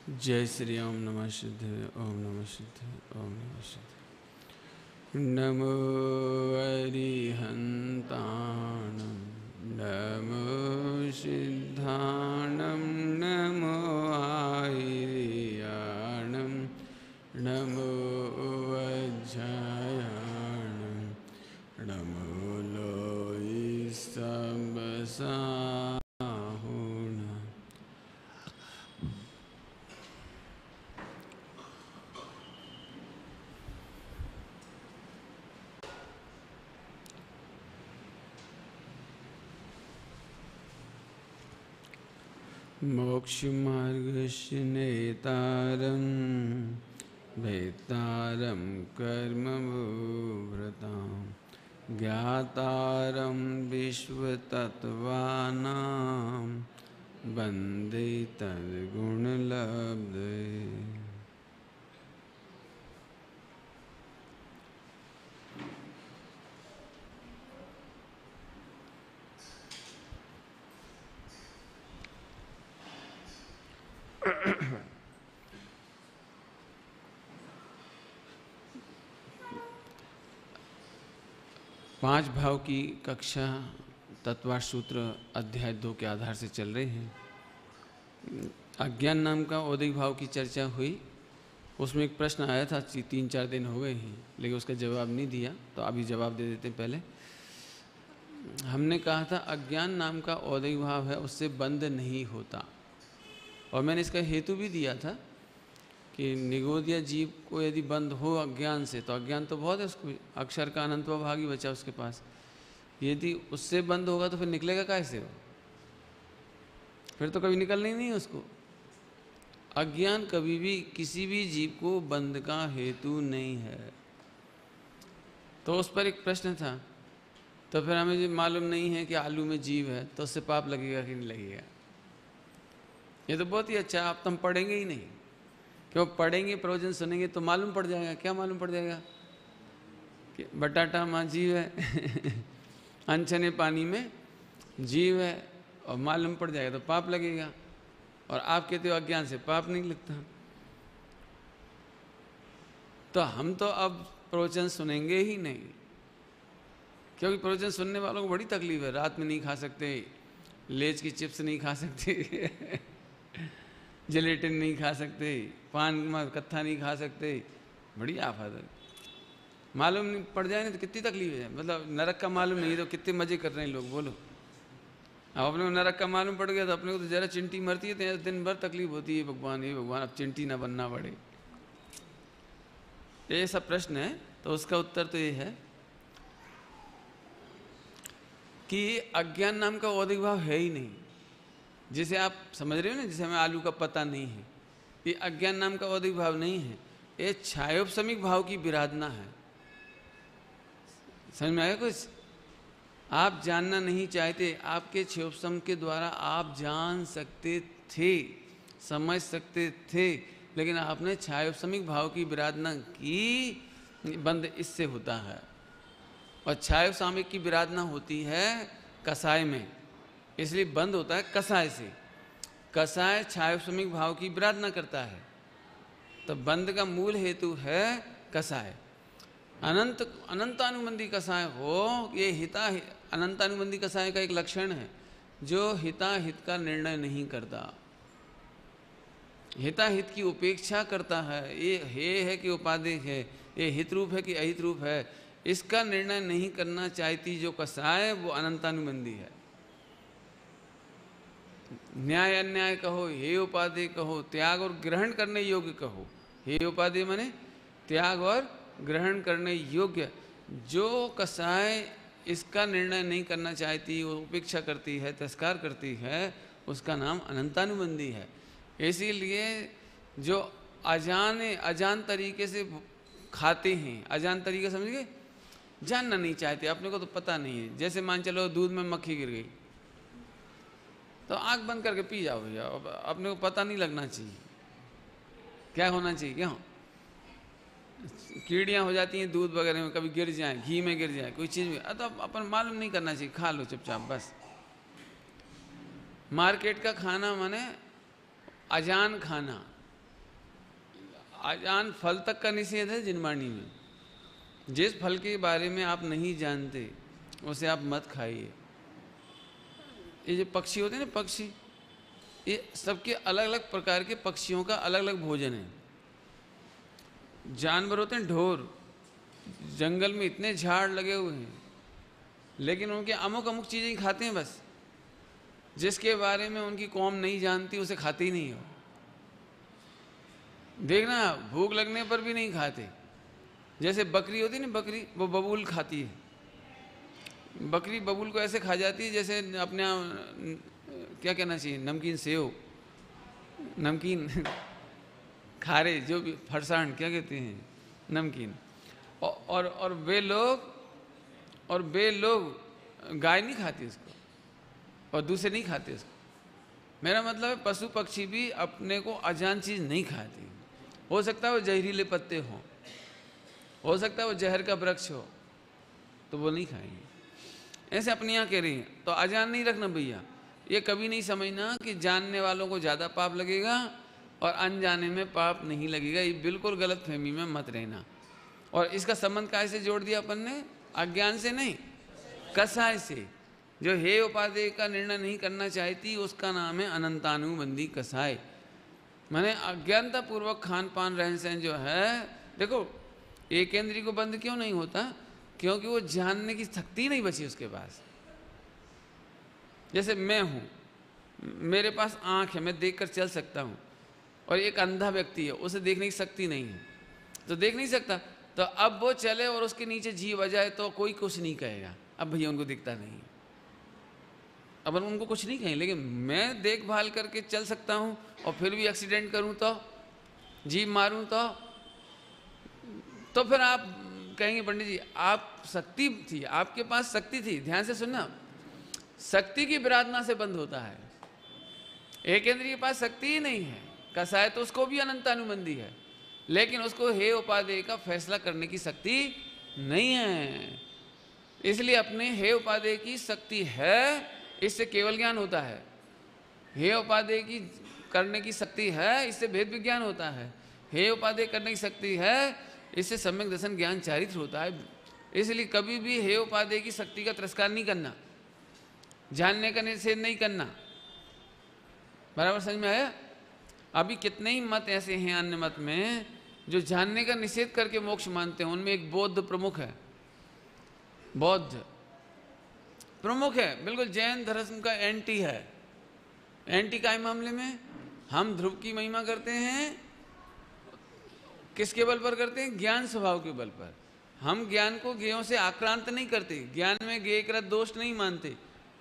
जय श्री ओम नमः सिद्धे ओम नमः सिद्धे ओम नमः सिद्धे। नमो अरिहन्ताणं नमो सिद्धाणं नमो आयर्याणं नमो वज्रायाणं नमो लोहितम्बसाहुणम्। मोक्षमार्गस्य नेतारं वेत्तारं कर्मभूभृतां ज्ञातारं विश्वतत्त्वानां वन्दे तद्गुणलब्धये। पांच भाव की कक्षा तत्वार्थ सूत्र अध्याय 2 के आधार से चल रहे हैं। अज्ञान नाम का औदिक भाव की चर्चा हुई। उसमें एक प्रश्न आया था, 3-4 दिन हो गए हैं लेकिन उसका जवाब नहीं दिया, तो अभी जवाब दे देते हैं। पहले हमने कहा था अज्ञान नाम का औदिक भाव है, उससे बंध नहीं होता, और मैंने इसका हेतु भी दिया था कि निगोदिया जीव को यदि बंध हो अज्ञान से, तो अज्ञान तो बहुत है उसको, अक्षर का अनंतवा भाग ही बचा उसके पास। यदि उससे बंद होगा तो फिर निकलेगा कैसे हो? फिर तो कभी निकलना ही नहीं है उसको। अज्ञान कभी भी किसी भी जीव को बंध का हेतु नहीं है। तो उस पर एक प्रश्न था, तो फिर हमें जो मालूम नहीं है कि आलू में जीव है, तो उससे पाप लगेगा कि नहीं लगेगा? ये तो बहुत ही अच्छा, आप तो हम पढ़ेंगे ही नहीं, क्यों पढ़ेंगे, प्रवचन सुनेंगे तो मालूम पड़ जाएगा। क्या मालूम पड़ जाएगा? कि बटाटा माँ जीव है अनछने पानी में जीव है, और मालूम पड़ जाएगा तो पाप लगेगा। और आप कहते हो अज्ञान से पाप नहीं लगता। तो हम तो अब प्रवचन सुनेंगे ही नहीं, क्योंकि प्रवचन सुनने वालों को बड़ी तकलीफ है। रात में नहीं खा सकते, लेज की चिप्स नहीं खा सकते जिलेटिन नहीं खा सकते, पान में कत्था नहीं खा सकते, बड़ी आफत है। मालूम नहीं पड़ जाए ना तो कितनी तकलीफ है। मतलब नरक का मालूम नहीं तो कितने मजे कर रहे हैं लोग, बोलो। अब अपने को नरक का मालूम पड़ गया तो अपने को तो जरा चिंटी मरती है तो दिन भर तकलीफ होती है, भगवान ये भगवान अब चिंटी ना बनना पड़े। ये सब प्रश्न है, तो उसका उत्तर तो ये है कि अज्ञान नाम का औदिक भाव है ही नहीं। जिसे आप समझ रहे हो ना, जिसे हमें आलू का पता नहीं है, ये अज्ञान नाम का औदिक भाव नहीं है, ये छायोपशमिक भाव की विराधना है। समझ में आया कुछ? आप जानना नहीं चाहते, आपके छयोपशम के द्वारा आप जान सकते थे, समझ सकते थे, लेकिन आपने छायोपशमिक भाव की विराधना की। बंध इससे होता है, और छायोपशामिक की विराधना होती है कसाय में, इसलिए बंद होता है कसाय से। कसाय छायोपशमिक भाव की विराधना करता है, तो बंध का मूल हेतु है कसाय। अनंतानुबंधी कसाय हो, ये हिता अनंतानुबंधी कसाय का एक लक्षण है, जो हिता हित का निर्णय नहीं करता, हिता हित की उपेक्षा करता है। ये हे है कि उपादेय है, ये हित रूप है कि अहित रूप है, इसका निर्णय नहीं करना चाहती जो कसाय, वो अनंतानुबंधी है। न्याय अन्याय कहो, हे उपादेय कहो, त्याग और ग्रहण करने योग्य कहो। हे उपादेय माने त्याग और ग्रहण करने योग्य। जो कसाय इसका निर्णय नहीं करना चाहती, वो उपेक्षा करती है, तिरस्कार करती है, उसका नाम अनंतानुबंधी है। इसीलिए जो अजान तरीके से खाते हैं, अजान तरीके समझ गए, जानना नहीं चाहते, अपने को तो पता नहीं है। जैसे मान चलो दूध में मक्खी गिर गई तो आंख बंद करके पी जाओ भैया, अपने को पता नहीं लगना चाहिए। क्या होना चाहिए? क्यों कीड़ियाँ हो जाती हैं दूध वगैरह में, कभी गिर जाए, घी में गिर जाए, कोई चीज़ में, तो अपन मालूम नहीं करना चाहिए, खा लो चुपचाप बस। मार्केट का खाना माने अजान खाना, अजान फल तक का निषेध है जिनवाणी में। जिस फल के बारे में आप नहीं जानते उसे आप मत खाइए। ये जो पक्षी होते हैं ना, पक्षी, ये सबके अलग अलग प्रकार के पक्षियों का अलग अलग भोजन है। जानवर होते हैं ढोर, जंगल में इतने झाड़ लगे हुए हैं, लेकिन उनके अमुक अमुक चीज़ें ही खाते हैं बस। जिसके बारे में उनकी कौम नहीं जानती उसे खाते ही नहीं हो। देखना, भूख लगने पर भी नहीं खाते। जैसे बकरी होती है ना, बकरी वो बबूल खाती है। बकरी बबूल को ऐसे खा जाती है जैसे अपने क्या कहना चाहिए, नमकीन सेव, नमकीन खारे, जो भी फरसाण क्या कहते हैं, नमकीन। और वे लोग गाय नहीं खाती उसको, और दूसरे नहीं खाते उसको। मेरा मतलब है पशु पक्षी भी अपने को अजान चीज़ नहीं खाती। हो सकता है वो जहरीले पत्ते हों, हो सकता है वो जहर का वृक्ष हो, तो वो नहीं खाएंगे। ऐसे अपने यहाँ कह रही हैं, तो अजान नहीं रखना भैया। ये कभी नहीं समझना कि जानने वालों को ज़्यादा पाप लगेगा और अनजाने में पाप नहीं लगेगा। ये बिल्कुल गलत फहमी में मत रहना। और इसका संबंध कैसे जोड़ दिया अपन ने? अज्ञान से नहीं, कसाय से। जो हे उपादेय का निर्णय नहीं करना चाहती उसका नाम है अनंतानुबंधी कसाय। मैंने अज्ञानता पूर्वक खान पान रहन सहन जो है, देखो एक इंद्रिय को बंद क्यों नहीं होता? क्योंकि वो जानने की शक्ति नहीं बची उसके पास। जैसे मैं हूँ, मेरे पास आँख है, मैं देखकर चल सकता हूँ, और एक अंधा व्यक्ति है, उसे देखने की शक्ति नहीं है, तो देख नहीं सकता। तो अब वो चले और उसके नीचे जीव आ जाए तो कोई कुछ नहीं कहेगा, अब भैया उनको दिखता नहीं है, अब उनको कुछ नहीं कहें। लेकिन मैं देखभाल करके चल सकता हूँ और फिर भी एक्सीडेंट करूँ तो, जीव मारूँ तो फिर आप कहेंगे पंडित जी आप शक्ति थी, आपके पास शक्ति थी। ध्यान से सुनना, शक्ति की विराधना से बंद होता है। एक इंद्रिय के पास शक्ति ही नहीं है, कसाय तो उसको भी अनंतानुबंधी है, लेकिन उसको हे उपादेय का फैसला करने की शक्ति नहीं है। इसलिए अपने हे उपादेय की शक्ति है, इससे केवल ज्ञान होता है। हे उपादेय की करने की शक्ति है, इससे भेद विज्ञान होता है। हे उपादेय करने की शक्ति है, इससे सम्यक दर्शन ज्ञान चारित्र होता है। इसलिए कभी भी हे उपादेय की शक्ति का तिरस्कार नहीं करना, जानने का निषेध नहीं करना। बराबर समझ में आया? अभी कितने ही मत ऐसे हैं अन्य मत में जो जानने का निषेध करके मोक्ष मानते हैं। उनमें एक बौद्ध प्रमुख है, बौद्ध प्रमुख है, बिल्कुल जैन धर्म का एंटी है। एंटी का मामले में हम ध्रुव की महिमा करते हैं, किसके बल पर करते हैं? ज्ञान स्वभाव के बल पर। हम ज्ञान को ज्ञेयों से आक्रांत नहीं करते, ज्ञान में ज्ञेयकृत दोष नहीं मानते,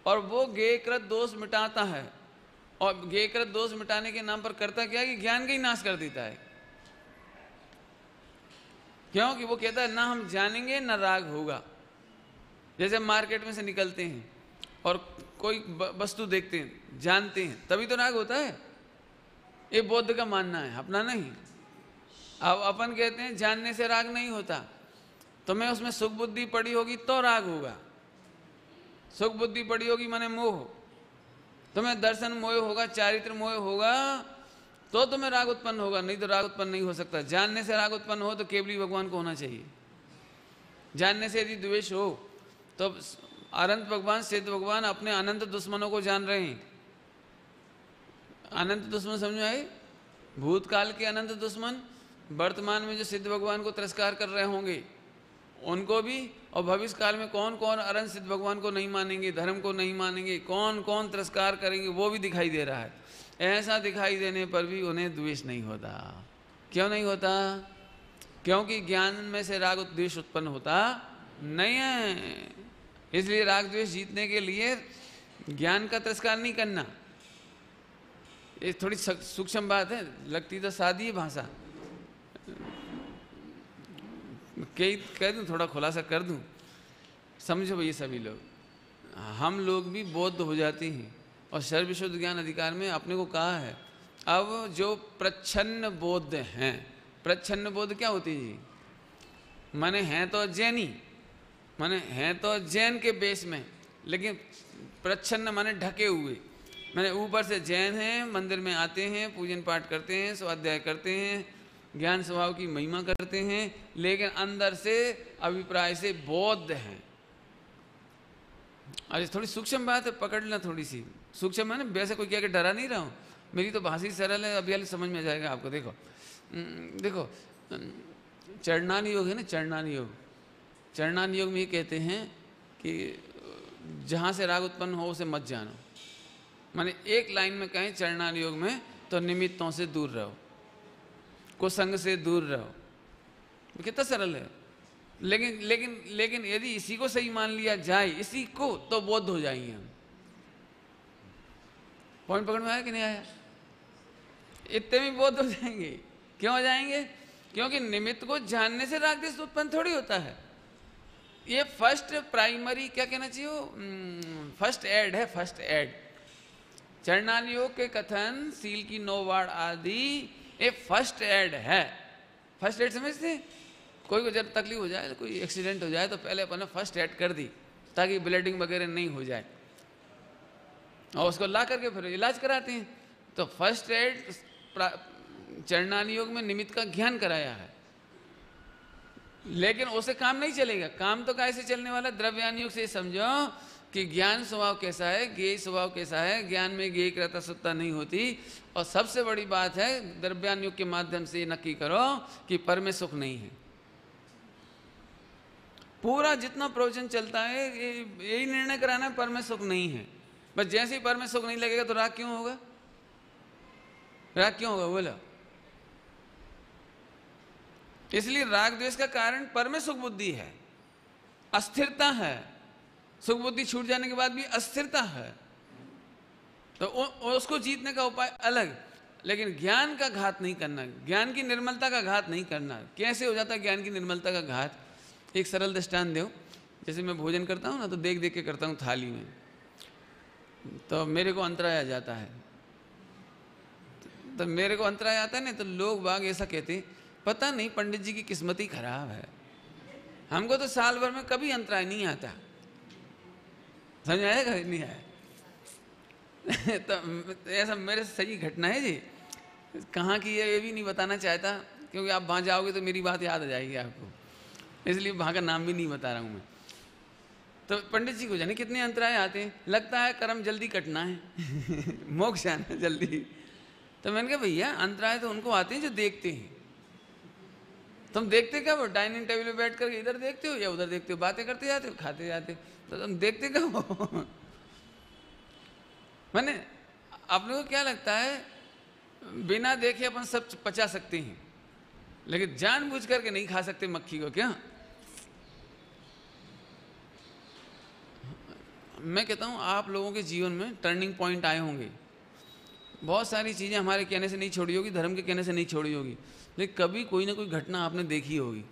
और वो ज्ञेयकृत दोष मिटाता है। और ज्ञेयकृत दोष मिटाने के नाम पर करता क्या है कि ज्ञान का ही नाश कर देता है। क्योंकि वो कहता है ना हम जानेंगे ना राग होगा। जैसे मार्केट में से निकलते हैं और कोई वस्तु देखते हैं, जानते हैं, तभी तो राग होता है। ये बौद्ध का मानना है, अपना नहीं। अब अपन कहते हैं जानने से राग नहीं होता, तो मैं उसमें सुख बुद्धि पड़ी होगी तो राग होगा। सुख बुद्धि पड़ी होगी माने मोह, तुम्हें दर्शन मोह होगा, चारित्र मोह होगा, तो तुम्हें राग उत्पन्न होगा, नहीं तो राग उत्पन्न नहीं हो सकता। जानने से राग उत्पन्न हो तो केवली भगवान को होना चाहिए। जानने से यदि द्वेष हो तो अनंत भगवान, सिद्ध भगवान अपने अनंत दुश्मनों को जान रहे हैं। अनंत दुश्मन समझ में आए? भूतकाल के अनंत दुश्मन, वर्तमान में जो सिद्ध भगवान को तिरस्कार कर रहे होंगे उनको भी, और भविष्य काल में कौन कौन अनंत सिद्ध भगवान को नहीं मानेंगे, धर्म को नहीं मानेंगे, कौन कौन तिरस्कार करेंगे, वो भी दिखाई दे रहा है। ऐसा दिखाई देने पर भी उन्हें द्वेष नहीं होता। क्यों नहीं होता? क्योंकि ज्ञान में से राग द्वेष उत्पन्न होता नहीं है। इसलिए राग द्वेष जीतने के लिए ज्ञान का तिरस्कार नहीं करना। ये थोड़ी सूक्ष्म बात है, लगती तो सादी भाषा, कह दूं, थोड़ा खुलासा कर दूं, समझो ये सभी लोग। हम लोग भी बौद्ध हो जाते हैं, और सर्वविशुद्ध ज्ञान अधिकार में अपने को कहा है। अब जो प्रच्छन्न बौद्ध हैं, प्रच्छन्न बौद्ध क्या होती है जी? माने हैं तो जैनी, माने हैं तो जैन के बेस में, लेकिन प्रच्छन्न माने ढके हुए, माने ऊपर से जैन हैं, मंदिर में आते हैं, पूजन पाठ करते हैं, स्वाध्याय करते हैं, ज्ञान स्वभाव की महिमा करते हैं, लेकिन अंदर से अभिप्राय से बौद्ध हैं। अरे थोड़ी सूक्ष्म बात है, पकड़ लेना, थोड़ी सी सूक्ष्म है ना, वैसे कोई कह के डरा नहीं रहा हूँ, मेरी तो भाषा ही सरल है, अभी वाले समझ में आ जाएगा आपको। देखो चरणान योग है ना, चरणान योग, चरणान योग में ये कहते हैं कि जहाँ से राग उत्पन्न हो उसे मत जानो। माने एक लाइन में कहें चरणान योग में तो निमित्तों से दूर रहो, कुसंग से दूर रहो। कितना सरल है। लेकिन लेकिन लेकिन यदि इसी को सही मान लिया जाए, इसी को, तो बौद्ध हो जाएंगे हम। पॉइंट पकड़ में आया कि नहीं आया? इतने भी बौद्ध हो जाएंगे। क्यों हो जाएंगे? क्योंकि निमित्त को जानने से राग द्वेष उत्पन्न थोड़ी होता है। ये फर्स्ट प्राइमरी क्या कहना चाहिए, फर्स्ट एड है, फर्स्ट एड। चरणान योग के कथन, सील की 9 वार आदि, ये फर्स्ट एड है। फर्स्ट एड समझते? कोई को जब तकलीफ हो जाए, कोई एक्सीडेंट हो जाए, तो पहले अपन ने फर्स्ट एड कर दी ताकि ब्लीडिंग वगैरह नहीं हो जाए, और उसको ला करके फिर इलाज कराते हैं। तो फर्स्ट एड चरणान योग में निमित्त का ज्ञान कराया है, लेकिन उसे काम नहीं चलेगा। काम तो कैसे चलने वाला? द्रव्यान योग से समझो कि ज्ञान स्वभाव कैसा है, ज्ञेय स्वभाव कैसा है। ज्ञान में ज्ञेय कृता सत्ता नहीं होती। और सबसे बड़ी बात है, द्रव्यान योग के माध्यम से नक्की करो कि पर में सुख नहीं है। पूरा जितना प्रवचन चलता है यही निर्णय कराना है, पर में सुख नहीं है। बस जैसे ही पर में सुख नहीं लगेगा तो राग क्यों होगा? राग क्यों होगा बोलो? इसलिए राग द्वेष का कारण पर में सुख बुद्धि है, अस्थिरता है। सुख बुद्धि छूट जाने के बाद भी अस्थिरता है, तो उसको जीतने का उपाय अलग। लेकिन ज्ञान का घात नहीं करना, ज्ञान की निर्मलता का घात नहीं करना। कैसे हो जाता है ज्ञान की निर्मलता का घात? एक सरल दृष्टांत दो। जैसे मैं भोजन करता हूँ ना, तो देख देख के करता हूँ थाली में, तो मेरे को अंतराय आ जाता है। तो मेरे को अंतराय आता है ना, तो लोग बाग ऐसा कहते, पता नहीं पंडित जी की किस्मत ही खराब है, हमको तो साल भर में कभी अंतराय नहीं आता। समझ आएगा? नहीं आया? तो ऐसा मेरे सही घटना है जी। कहाँ की है ये भी नहीं बताना चाहता, क्योंकि आप वहाँ जाओगे तो मेरी बात याद आ जाएगी आपको, इसलिए वहाँ का नाम भी नहीं बता रहा हूँ मैं। तो पंडित जी को जाने कितने अंतराय आते हैं, लगता है कर्म जल्दी कटना है मोक्ष आना है जल्दी। तो मैंने कहा भैया अंतराय तो उनको आते हैं जो देखते हैं। तुम देखते क्या हो? डाइनिंग टेबल पे बैठ कर इधर देखते हो या उधर देखते हो, बातें करते जाते हो, खाते जाते हो, तो तुम देखते क्या हो? मैंने अपने को क्या लगता है, बिना देखे अपन सब पचा सकते हैं, लेकिन जानबूझ करके नहीं खा सकते मक्खी को। क्या मैं कहता हूँ, आप लोगों के जीवन में टर्निंग पॉइंट आए होंगे। बहुत सारी चीज़ें हमारे कहने से नहीं छोड़ी होगी, धर्म के कहने से नहीं छोड़ी होगी, लेकिन कभी कोई ना कोई घटना आपने देखी होगी।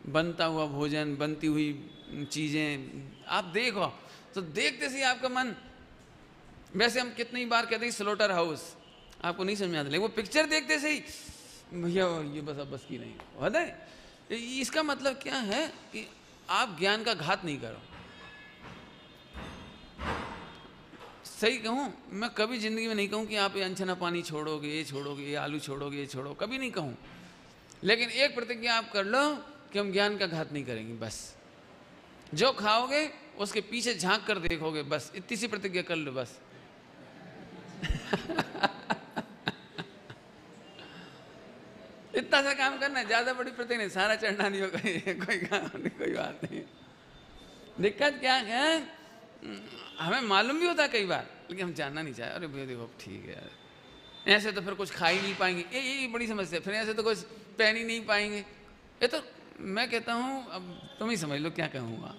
बनता हुआ भोजन, बनती हुई चीज़ें आप देखो, तो देखते से आपका मन, वैसे हम कितनी बार कहते हैं स्लोटर हाउस, आपको नहीं समझ आता, लेकिन वो पिक्चर देखते से ही भैया ये बस अब बस की नहीं होता है। इसका मतलब क्या है कि आप ज्ञान का घात नहीं करो। सही कहूँ, मैं कभी जिंदगी में नहीं कहूँ कि आप ये अनछना पानी छोड़ोगे, ये छोड़ोगे, ये आलू छोड़ोगे, ये छोड़ो, कभी नहीं कहूँ। लेकिन एक प्रतिज्ञा आप कर लो कि हम ज्ञान का घात नहीं करेंगे। बस जो खाओगे उसके पीछे झांक कर देखोगे, बस इतनी सी प्रतिज्ञा कर लो बस। इतना सा काम करना है, ज्यादा बड़ी प्रतिज्ञा नहीं, सारा चढ़ना नहीं होगा, कोई काम नहीं, कोई बात नहीं। दिक्कत क्या है, हमें मालूम भी होता है कई बार, लेकिन हम जानना नहीं चाहे। अरे भैया देखो ठीक है यार, ऐसे तो फिर कुछ खा ही नहीं पाएंगे, ये बड़ी समस्या। फिर ऐसे तो कुछ पहन ही नहीं पाएंगे। ये तो मैं कहता हूँ, अब तुम ही समझ लो क्या कहूँगा।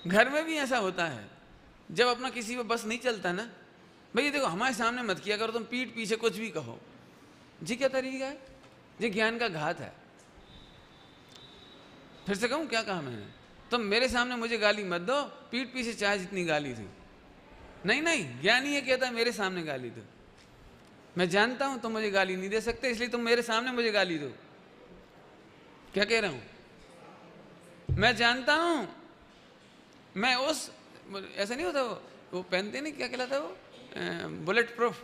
घर में भी ऐसा होता है, जब अपना किसी पर बस नहीं चलता ना, भैया देखो हमारे सामने मत किया करो, तुम पीठ पीछे कुछ भी कहो जी, क्या तरीका है जी, ज्ञान का घात है। फिर से कहूँ क्या कहा मैंने, तुम मेरे सामने मुझे गाली मत दो, पीठ पीछे चाहे जितनी गाली थी। नहीं नहीं, ज्ञानी ये कहता है मेरे सामने गाली दो। मैं जानता हूं तुम मुझे गाली नहीं दे सकते, इसलिए तुम मेरे सामने मुझे गाली दो। क्या कह रहा हूं, मैं जानता हूं, मैं उस, ऐसा नहीं होता वो पहनते नहीं, क्या कहलाता है वो, बुलेट प्रूफ,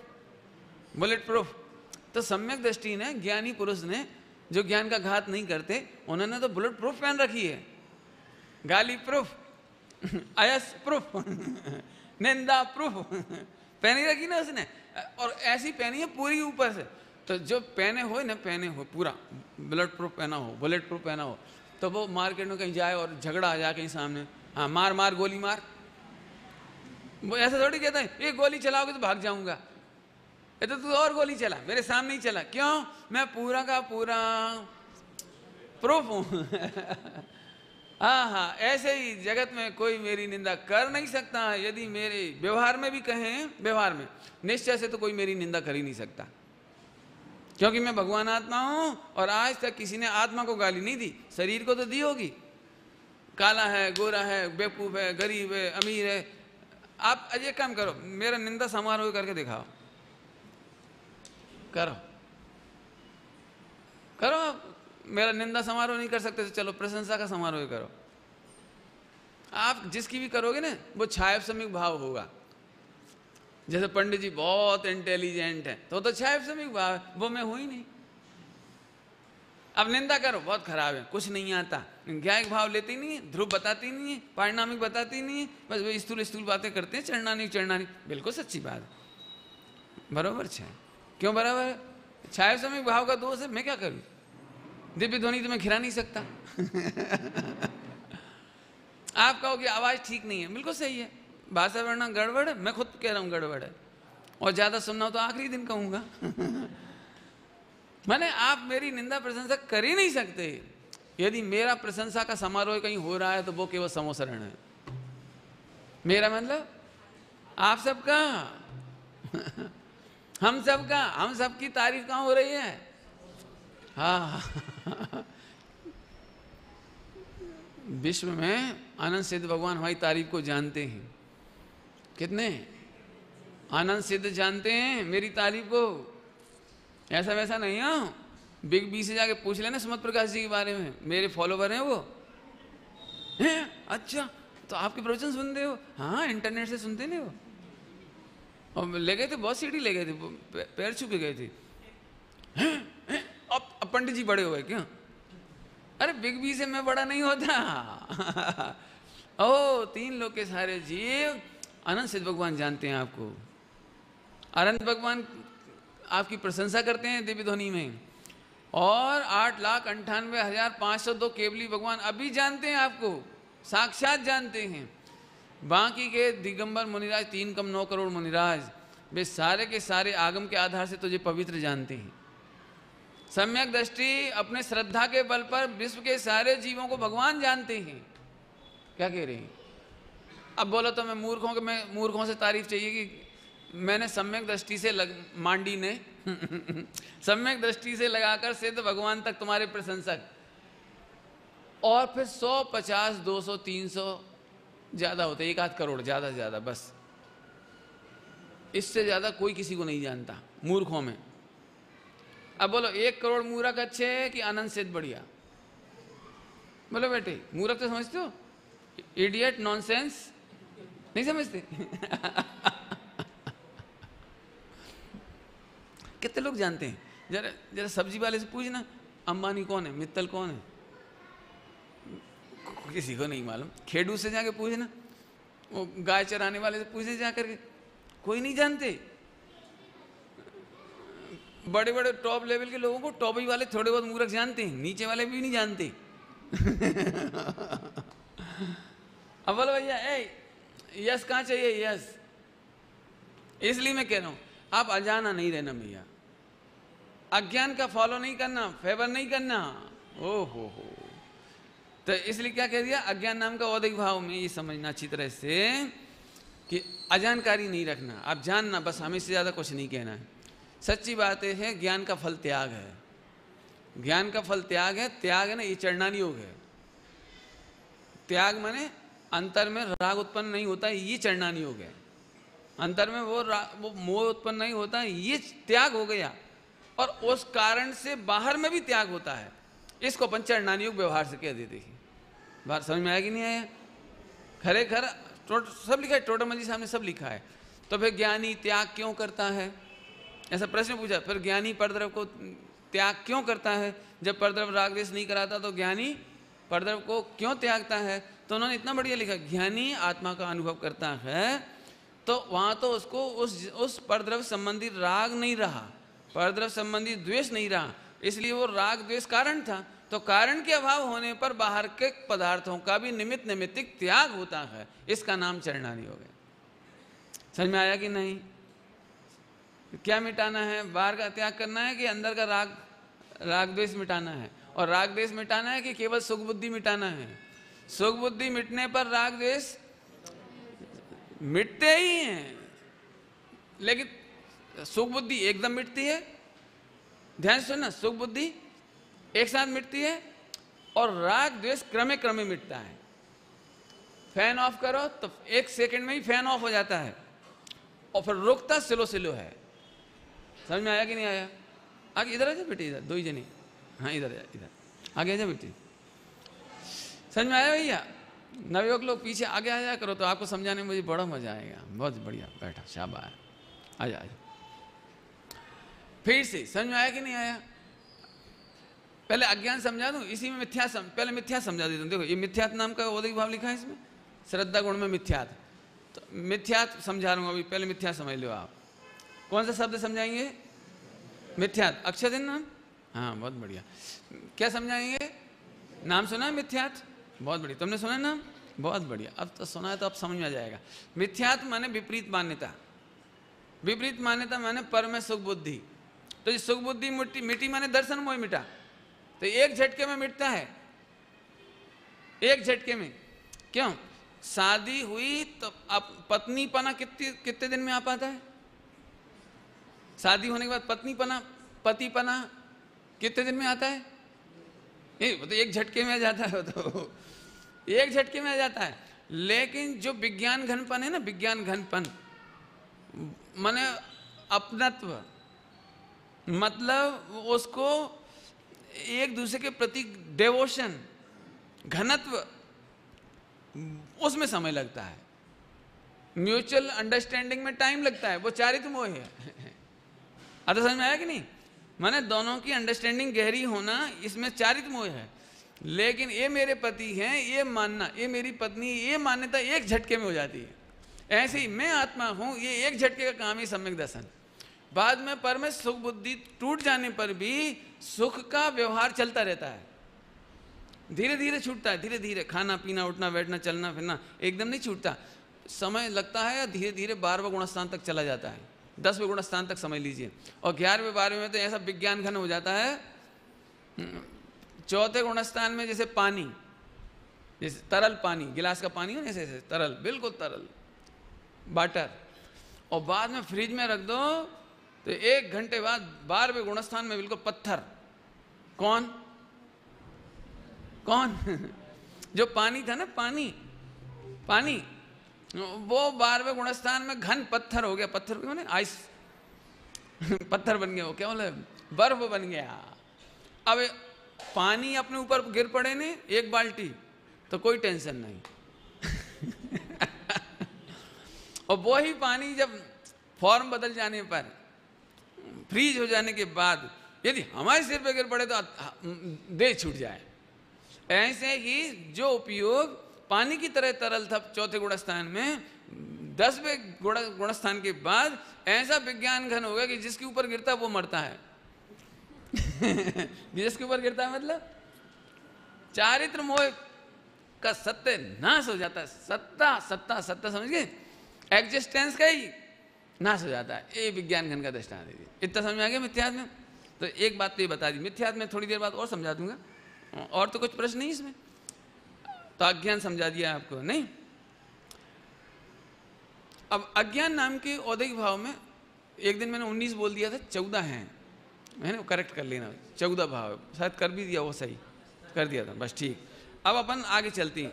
बुलेट प्रूफ। तो सम्यक दृष्टि ने, ज्ञानी पुरुष ने, जो ज्ञान का घात नहीं करते, उन्होंने तो बुलेट प्रूफ पहन रखी है, गाली प्रूफ, अयस प्रूफ, निंदा प्रूफ पहनी रखी ना उसने, और ऐसी पहनी है पूरी ऊपर से। तो जो पहने हो ना, पहने हो पूरा बुलेट प्रूफ पहना हो, बुलेट प्रूफ पहना हो, तो वो मार्केट में कहीं जाए और झगड़ा आ जाए कहीं सामने, हाँ मार मार गोली मार, वो ऐसा थोड़ी कहता है ये गोली चलाओगे तो भाग जाऊंगा, ये तो तू और गोली चला, मेरे सामने ही चला, क्यों? मैं पूरा का पूरा प्रूफ हूं हाँ हाँ, ऐसे ही जगत में कोई मेरी निंदा कर नहीं सकता। यदि मेरे व्यवहार में भी कहें, व्यवहार में निश्चय से तो कोई मेरी निंदा कर ही नहीं सकता, क्योंकि मैं भगवान आत्मा हूं, और आज तक किसी ने आत्मा को गाली नहीं दी, शरीर को तो दी होगी, काला है, गोरा है, बेवकूफ है, गरीब है, अमीर है। आप ये काम करो, मेरा निंदा समारोह करके दिखाओ, करो करो। मेरा निंदा समारोह नहीं कर सकते तो चलो प्रशंसा का समारोह करो। आप जिसकी भी करोगे ना, वो छाया समीक भाव होगा। जैसे पंडित जी बहुत इंटेलिजेंट है, तो छाया समीक भाव है, वो मैं हूं ही नहीं। अब निंदा करो, बहुत खराब है, कुछ नहीं आता, ज्ञायक भाव लेती नहीं है, ध्रुव बताती नहीं है, पारिणामिक बताती नहीं है, बस वो स्थूल स्थूल बातें करते हैं, चढ़ना नहीं। बिल्कुल सच्ची बात है, बराबर है। क्यों बराबर है? छाया समीक भाव का दोष है, मैं क्या करूं? दिव्य ध्वनि तो मैं खिला नहीं सकता आप कहो कि आवाज ठीक नहीं है, बिल्कुल सही है, भाषा वर्णन गड़बड़ है, मैं खुद कह रहा हूं गड़बड़ है, और ज्यादा सुनना हो तो आखिरी दिन कहूंगा मैंने आप मेरी निंदा प्रशंसा कर ही नहीं सकते। यदि मेरा प्रशंसा का समारोह कहीं हो रहा है तो वो केवल समोसरण है। मेरा मतलब आप सबका हम सबका, हम सबकी तारीफ कहाँ हो रही है? हाँ विश्व में आनंद सिद्ध भगवान हमारी तारीफ को जानते हैं। कितने आनंद सिद्ध जानते हैं मेरी तारीफ को? ऐसा वैसा नहीं हो। बिग बी से जाके पूछ लेना सुमत प्रकाश जी के बारे में, मेरे फॉलोवर हैं वो। हैं? अच्छा, तो आपके प्रवचन सुनते हो? हाँ, इंटरनेट से सुनते नहीं हो। और ले गए थे, बहुत सीढ़ी ले गए थे, पैर छू के गए थे। अब पंडित जी बड़े हो गए क्या? अरे बिग बी से मैं बड़ा नहीं होता ओ, 3 लोग के सारे जीव अनंत सिद्ध भगवान जानते हैं आपको। अनंत भगवान आपकी प्रशंसा करते हैं दिव्य ध्वनि में, और 8,98,502 केवली भगवान अभी जानते हैं आपको, साक्षात जानते हैं। बाकी के दिगंबर मुनिराज, 3,9 करोड़ मुनिराज, वे सारे के सारे आगम के आधार से तुझे पवित्र जानते हैं। सम्यक दृष्टि अपने श्रद्धा के बल पर विश्व के सारे जीवों को भगवान जानते हैं। क्या कह रहे हैं? अब बोलो तो मैं मूर्खों से तारीफ चाहिए कि मैंने सम्यक दृष्टि से मांडी ने सम्यक दृष्टि से लगाकर सिद्ध भगवान तक तुम्हारे प्रशंसक, और फिर 100, 50, 200, 300 ज्यादा होते, 1-8 करोड़ ज्यादा से ज्यादा, बस इससे ज्यादा कोई किसी को नहीं जानता मूर्खों में। अब बोलो 1 करोड़ मूर्ख अच्छे है कि आनंद सिद्ध बढ़िया? बोलो बेटे, मूर्ख तो समझते हो? इडियट, नॉनसेंस नहीं समझते कितने लोग जानते हैं? जरा सब्जी वाले से पूछना अंबानी कौन है, मित्तल कौन है, किसी को नहीं मालूम। खेडू से जाके पूछना, वो गाय चराने वाले से पूछने जाकर के, कोई नहीं जानते। बड़े बड़े टॉप लेवल के लोगों को टॉप ही वाले थोड़े बहुत मूर्ख जानते हैं, नीचे वाले भी नहीं जानते अब बोलो भैया यस कहाँ चाहिए? यस। इसलिए मैं कह रहा हूं आप अजाना नहीं रहना भैया, अज्ञान का फॉलो नहीं करना, फेवर नहीं करना। ओ हो, तो इसलिए क्या कह दिया? अज्ञान नाम का औदिक भाव में ये समझना अच्छी तरह से कि अजानकारी नहीं रखना, आप जानना बस, हमें से ज्यादा कुछ नहीं कहना है। सच्ची बात है, ज्ञान का फल त्याग है। ज्ञान का फल त्याग है। त्याग है ना, ये चढ़नानी योग है। त्याग माने अंतर में राग उत्पन्न नहीं होता, ये चढ़नानी योग है। अंतर में वो मोह उत्पन्न नहीं होता, ये त्याग हो गया। और उस कारण से बाहर में भी त्याग होता है। इसको अपन चढ़नानी योग व्यवहार से कह देते हैं। बात समझ में आया कि नहीं आया? खरेखर सब लिखा है, टोटल मंजी साहब ने सब लिखा है। तो फिर ज्ञानी त्याग क्यों करता है? ऐसा प्रश्न पूछा। फिर ज्ञानी परद्रव को त्याग क्यों करता है? जब परद्रव राग द्वेष नहीं कराता तो ज्ञानी परद्रव को क्यों त्यागता है? तो उन्होंने इतना बढ़िया लिखा, ज्ञानी आत्मा का अनुभव करता है तो वहाँ तो उसको उस परद्रव संबंधी राग नहीं रहा, परद्रव संबंधी द्वेष नहीं रहा, इसलिए वो राग द्वेष कारण था। तो कारण के अभाव होने पर बाहर के पदार्थों का भी निमित्त नैमित्तिक त्याग होता है, इसका नाम चरणानी हो गया। समझ में आया कि नहीं? क्या मिटाना है? बाहर का त्याग करना है कि अंदर का राग द्वेष मिटाना है? और राग द्वेष मिटाना है कि केवल सुख बुद्धि मिटाना है? सुख बुद्धि मिटने पर राग द्वेष मिटते ही हैं, लेकिन सुख बुद्धि एकदम मिटती है। ध्यान से सुनना, सुख बुद्धि एक साथ मिटती है और राग द्वेष क्रमे क्रमे मिटता है। फैन ऑफ करो तो 1 सेकंड में ही फैन ऑफ हो जाता है और फिर रुकता सिलो सिलो है। समझ में आया कि नहीं आया? आगे इधर आ जा बेटी, इधर 2 ही जने। हाँ इधर आ, इधर आगे आ जा बेटी। समझ में आया भैया? नवयुवक लोग पीछे आगे आ जाया करो तो आपको समझाने में मुझे बड़ा मजा आएगा। बहुत बढ़िया, बैठा, शाबाश, आजा आजा। फिर से समझ में आया कि नहीं आया? पहले अज्ञान समझा दूं, इसी में पहले मिथ्या समझा देता हूं। देखो ये मिथ्यात नाम का औदिक भाव लिखा है इसमें, श्रद्धा गुण में मिथ्यात। तो मिथ्यात समझा रहा हूं अभी, पहले मिथ्या समझ लो आप। कौन सा शब्द समझाएंगे? मिथ्यात। अक्षय दिन नाम, हाँ बहुत बढ़िया। क्या समझाएंगे? नाम सुना है मिथ्यात? बहुत बढ़िया। तुमने सुना है नाम? बहुत बढ़िया। अब तो सुना है तो अब समझ में आ जाएगा। मिथ्यात माने विपरीत मान्यता। विपरीत मान्यता माने पर में सुख बुद्धि। तो ये सुख बुद्धि मिटी माने दर्शन मोह मिटा। तो एक झटके में मिटता है, एक झटके में। क्यों? शादी हुई तो अब पत्नी पना कितने दिन में आ पाता है? शादी होने के बाद पत्नी पना, पति पना कितने दिन में आता है? वो तो एक झटके में आ जाता है, तो एक झटके में आ जाता है। लेकिन जो विज्ञान घनपन है ना, विज्ञान घनपन माने अपनत्व, मतलब उसको एक दूसरे के प्रति डेवोशन, घनत्व, उसमें समय लगता है। म्यूचुअल अंडरस्टैंडिंग में टाइम लगता है। वो चारित्र मोह है। आता समझ में आया कि नहीं? माने दोनों की अंडरस्टैंडिंग गहरी होना, इसमें चारित्र मोह है। लेकिन ये मेरे पति हैं, ये मानना, ये मेरी पत्नी, ये मान्यता एक झटके में हो जाती है। ऐसे ही मैं आत्मा हूं, ये एक झटके का काम है सम्यक दर्शन। बाद में पर में सुख बुद्धि टूट जाने पर भी सुख का व्यवहार चलता रहता है, धीरे धीरे छूटता है। धीरे धीरे खाना पीना, उठना बैठना, चलना फिरना एकदम नहीं छूटता, समय लगता है। धीरे धीरे 12वें गुणस्थान तक चला जाता है, 10वें गुणस्थान तक समझ लीजिए। और 11वें 12वें में तो ऐसा विज्ञान घन हो जाता है। 4थे गुणस्थान में जैसे पानी, जैसे तरल पानी, गिलास का पानी हो ना, ऐसे तरल, बिल्कुल तरल वाटर। और बाद में फ्रिज में रख दो तो 1 घंटे बाद 12वें गुणस्थान में बिल्कुल पत्थर। कौन कौन? जो पानी था ना, पानी वो 12वें गुणस्थान में घन पत्थर हो गया। पत्थर माने आइस पत्थर बन गया। वो क्या बोले? बर्फ बन गया। अब पानी अपने ऊपर गिर पड़े ने 1 बाल्टी तो कोई टेंशन नहीं। और वही पानी जब फॉर्म बदल जाने पर, फ्रीज हो जाने के बाद यदि हमारे सिर पे गिर पड़े तो देह छूट जाए। ऐसे ही जो उपयोग पानी की तरह तरल था 4थे गुणस्थान में, 10वें गुणस्थान के बाद ऐसा विज्ञान घन होगा कि जिसके ऊपर गिरता है वो मरता है। जिसके ऊपर गिरता है मतलब चारित्र मोह का सत्य नाश हो जाता है। सत्ता समझ गए? एग्जिस्टेंस का ही नाश हो जाता है। ये विज्ञान घन का दृष्टांत दीजिए। इतना समझ में आ गया मिथ्यात्व में? तो एक बात तो ये बता दी, मिथ्यात्व में थोड़ी देर बाद और समझा दूंगा। और तो कुछ प्रश्न नहीं इसमें, तो अज्ञान समझा दिया आपको नहीं। अब अज्ञान नाम के औदिक भाव में एक दिन मैंने 19 बोल दिया था, 14 हैं, मैंने करेक्ट कर लेना, 14 भाव शायद कर भी दिया, वो सही कर दिया था, बस ठीक। अब अपन आगे चलती हैं,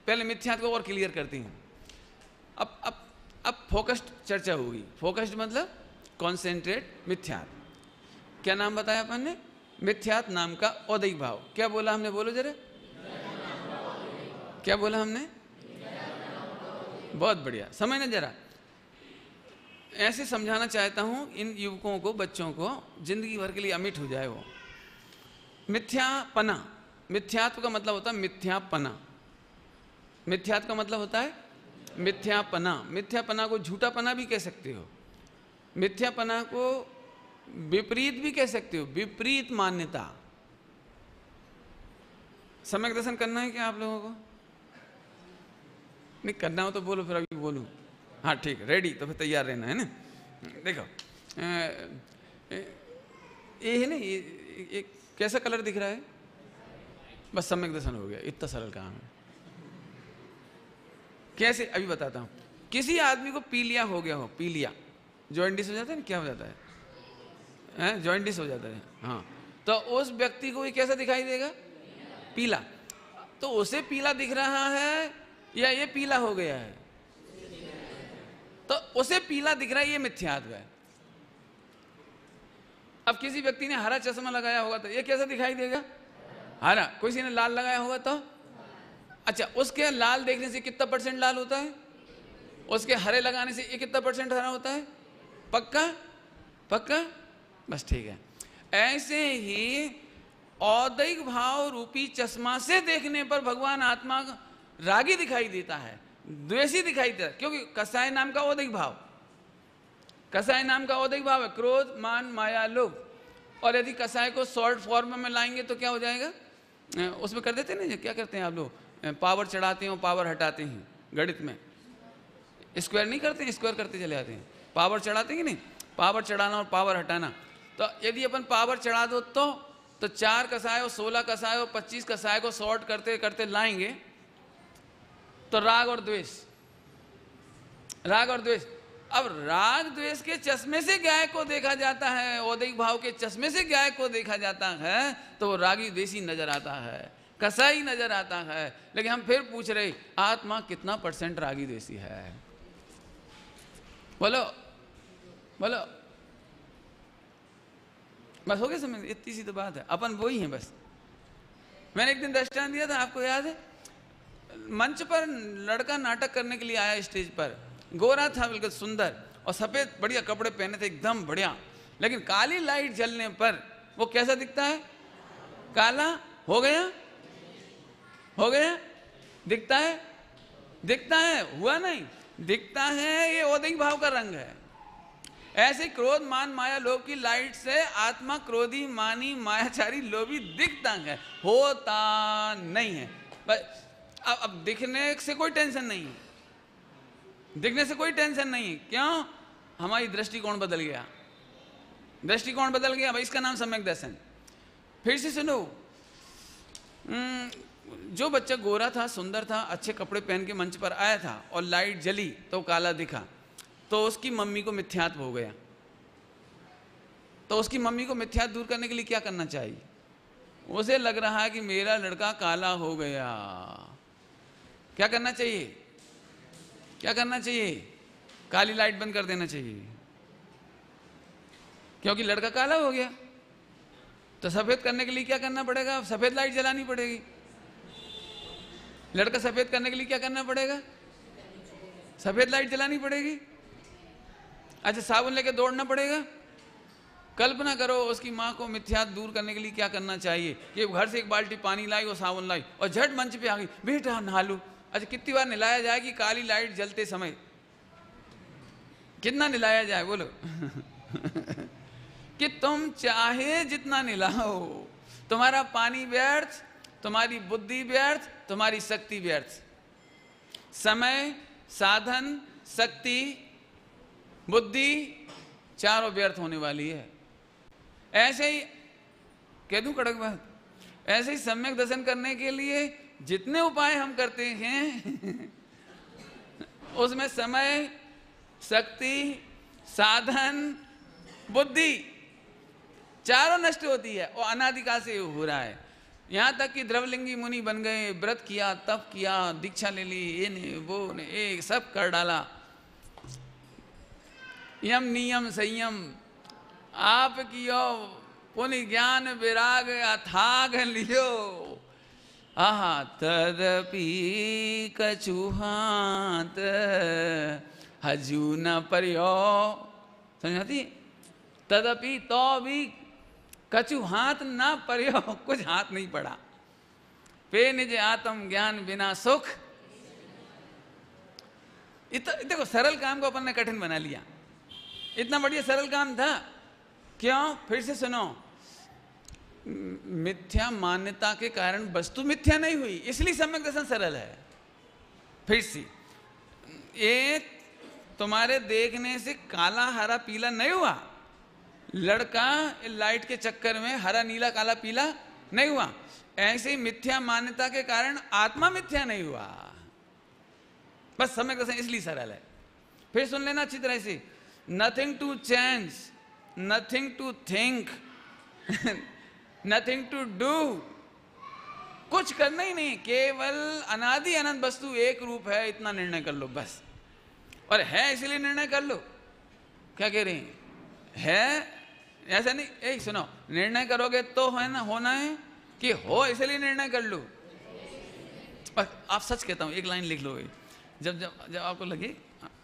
पहले मिथ्यात्व को और क्लियर करती हैं। अब फोकस्ड चर्चा होगी। फोकस्ड मतलब कॉन्सेंट्रेट मिथ्यात्व। क्या नाम बताया अपन ने? मिथ्यात्व नाम का औदिक भाव। क्या बोला हमने? बोलो जरा, क्या बोला हमने? बहुत बढ़िया, समझना जरा। ऐसे समझाना चाहता हूं इन युवकों को, बच्चों को, जिंदगी भर के लिए अमिट हो जाए वो। मिथ्यापना, मिथ्यात्व का मतलब होता है मिथ्यापना। मिथ्यात्व का मतलब होता है मिथ्यापना। मिथ्यापना को झूठापना भी कह सकते हो, मिथ्यापना को विपरीत भी कह सकते हो, विपरीत मान्यता। सम्यक दर्शन करना है क्या आप लोगों को? नहीं करना हो तो बोलो, फिर अभी बोलूं। हाँ ठीक, रेडी, तो फिर तैयार रहना है ना। देखो ये है ना, ये कैसा कलर दिख रहा है? बस सम्यक दर्शन हो गया, इतना सरल काम है। कैसे, अभी बताता हूं। किसी आदमी को पीलिया हो गया हो, पीलिया जॉइंटिस हो जाता है ना, क्या हो जाता है? जॉइंटिस हो जाता है। हाँ, तो उस व्यक्ति को ये कैसा दिखाई देगा? पीला। तो उसे पीला दिख रहा है या ये पीला हो गया है? तो उसे पीला दिख रहा है, ये मिथ्यात्व है। अब किसी व्यक्ति ने हरा चश्मा लगाया होगा तो ये कैसा दिखाई देगा? हरा। किसी ने लाल लगाया होगा तो अच्छा, उसके लाल देखने से कितना % लाल होता है? उसके हरे लगाने से ये कितना % हरा होता है? पक्का? पक्का? बस ठीक है। ऐसे ही औदैहिक भाव रूपी चश्मा से देखने पर भगवान आत्मा रागी दिखाई देता है, द्वेषी दिखाई देता है, क्योंकि कसाय नाम का औदैहिक भाव, कसाय नाम का औदैहिक भाव है क्रोध, मान, माया, लोभ। और यदि कसाय को शॉर्ट फॉर्म में लाएंगे तो क्या हो जाएगा? उसमें कर देते हैं ना, क्या करते हैं आप लोग, पावर चढ़ाते हैं, पावर हटाते हैं। गणित में स्क्वायर नहीं करते हैं, स्क्वायर करते चले जाते हैं। पावर चढ़ाते हैं कि नहीं? पावर चढ़ाना और पावर हटाना। तो यदि अपन पावर चढ़ा दो तो 4 कसाय और 16 कसाय और 25 कसाय को शॉर्ट करते करते लाएंगे तो राग और द्वेष, राग और द्वेष। अब राग द्वेष के चश्मे से गाय को देखा जाता है, औदैहिक भाव के चश्मे से गाय को देखा जाता है, तो वो रागी द्वेषी नजर आता है, कसाई नजर आता है। लेकिन हम फिर पूछ रहे, आत्मा कितना % रागी द्वेषी है? बोलो बोलो। बस हो गया समझ, इतनी सी तो बात है। अपन वो ही हैं बस। मैंने एक दिन दृष्टांत दिया था, आपको याद है? मंच पर लड़का नाटक करने के लिए आया, स्टेज पर गोरा था, बिल्कुल सुंदर, और सफेद बढ़िया कपड़े पहने थे, एकदम बढ़िया। लेकिन काली लाइट जलने पर वो कैसा दिखता है? काला हो गया, हो गया, दिखता है, दिखता है, हुआ नहीं, दिखता है। ये औदैहिक भाव का रंग है। ऐसे क्रोध, मान, माया, लोभ की लाइट से आत्मा क्रोधी, मानी, मायाचारी, लोभी दिखता है, होता नहीं है। बस अब दिखने से कोई टेंशन नहीं है, दिखने से कोई टेंशन नहीं है। क्यों? हमारी दृष्टिकोण बदल गया, दृष्टिकोण बदल गया भाई, इसका नाम सम्यक दर्शन। फिर से सुनो, जो बच्चा गोरा था, सुंदर था, अच्छे कपड़े पहन के मंच पर आया था और लाइट जली तो काला दिखा, तो उसकी मम्मी को मिथ्यात्व हो गया। तो उसकी मम्मी को मिथ्यात्व दूर करने के लिए क्या करना चाहिए? उसे लग रहा है कि मेरा लड़का काला हो गया, क्या करना चाहिए? क्या करना चाहिए? काली लाइट बंद कर देना चाहिए, क्योंकि लड़का काला हो गया। तो सफेद करने के लिए क्या करना पड़ेगा? सफेद लाइट जलानी पड़ेगी। लड़का सफेद करने के लिए क्या करना पड़ेगा? सफेद लाइट जलानी पड़ेगी। अच्छा, साबुन लेके दौड़ना पड़ेगा। कल्पना करो, उसकी माँ को मिथ्यात्व दूर करने के लिए क्या करना चाहिए कि घर से एक बाल्टी पानी लाई और साबुन लाई और झट मंच पे आ गई, बेटा नहा लो। अच्छा, कितनी बार नहलाया जाए कि काली लाइट जलते समय? कितना नहलाया जाए बोलो? कि तुम चाहे जितना नहलाओ, तुम्हारा पानी व्यर्थ, तुम्हारी बुद्धि व्यर्थ, तुम्हारी शक्ति व्यर्थ। समय, साधन, शक्ति, बुद्धि चारों व्यर्थ होने वाली है। ऐसे ही कह दूं कड़क बात, ऐसे ही सम्यक दर्शन करने के लिए जितने उपाय हम करते हैं उसमें समय, शक्ति, साधन, बुद्धि चारों नष्ट होती है, और अनादिकाल से हो रहा है। यहां तक कि द्रवलिंगी मुनि बन गए, व्रत किया, तप किया, दीक्षा ले ली, ये ने वो ने, एक सब कर डाला। यम नियम संयम आप कियो, पुण्य ज्ञान विराग अथाग लियो। आहा, तदपि कछुहात हजू न पर्यो, समझ आती? तदपि तो भी कछु हाथ ना पर्यो, कुछ हाथ नहीं पड़ा। पे निज आत्म ज्ञान बिना सुख। देखो सरल काम को अपन ने कठिन बना लिया। इतना बढ़िया सरल काम था, क्यों? फिर से सुनो, मिथ्या मान्यता के कारण वस्तु मिथ्या नहीं हुई, इसलिए सम्यक दर्शन सरल है। फिर से ये तुम्हारे देखने से काला हरा पीला नहीं हुआ, लड़का लाइट के चक्कर में हरा नीला काला पीला नहीं हुआ। ऐसे ही मिथ्या मान्यता के कारण आत्मा मिथ्या नहीं हुआ, बस सम्यक दर्शन इसलिए सरल है। फिर सुन लेना अच्छी तरह से, nothing to change, nothing to think, nothing to do, कुछ करना ही नहीं, केवल अनादि अनंत वस्तु एक रूप है, इतना निर्णय कर लो बस। और है इसलिए निर्णय कर लो। क्या कह रहे हैं? है ऐसा नहीं, एक सुनो, निर्णय करोगे तो है ना, होना है कि हो इसलिए निर्णय कर लो। और आप सच कहता हूं, एक लाइन लिख लो, जब जब जब आपको लगे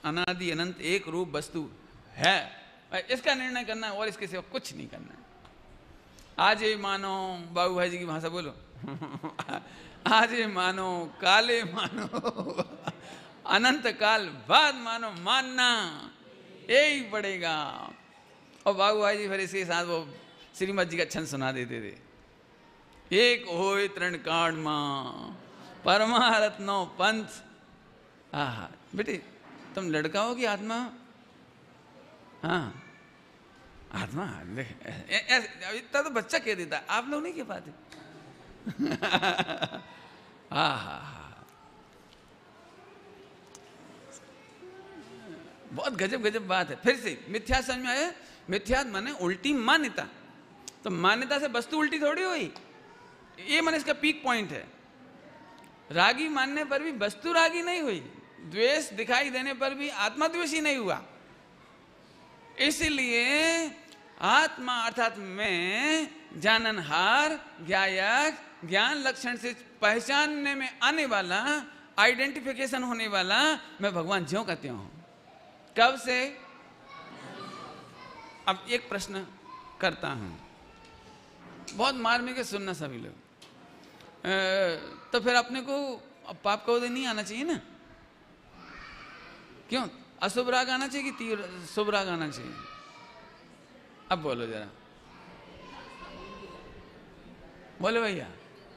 अनादि अनंत एक रूप वस्तु है, इसका निर्णय करना है और इसके सिवा कुछ नहीं करना है। आज ये मानो, बाबू भाई जी की भाषा बोलो, आज ये मानो, काले मानो, अनंत काल बाद मानो, मानना यही पड़ेगा। और बाबू भाई जी फिर इसके साथ वो श्रीमद जी का छंद सुना देते थे, एक होए तृण कांड मां परमारत्नो पंथ। हाँ बेटे, तुम लड़का हो कि आत्मा? हाँ आत्मा। इतना तो बच्चा कह देता, आप लोग नहीं कह पाते। हाँ, बहुत गजब गजब बात है। फिर से मिथ्या समझ में आया? मिथ्या माने उल्टी मान्यता, तो मान्यता से वस्तु उल्टी थोड़ी हुई, ये माने इसका पीक पॉइंट है। रागी मानने पर भी वस्तु रागी नहीं हुई, द्वेष दिखाई देने पर भी आत्मा द्वेषी नहीं हुआ। इसलिए आत्मा अर्थात मैं, जाननहार, ज्ञायक, ज्ञान लक्षण से पहचानने में आने वाला, आइडेंटिफिकेशन होने वाला, मैं भगवान ज्यों कहते हूं। कब से? अब एक प्रश्न करता हूं, बहुत मार्मिक है, सुनना सभी लोग। तो फिर अपने को पाप का उदय नहीं आना चाहिए ना? क्यों? अशुभ राग आना चाहिए कि तीव्र शुभ राग आना चाहिए? अब बोलो जरा, बोले भैया।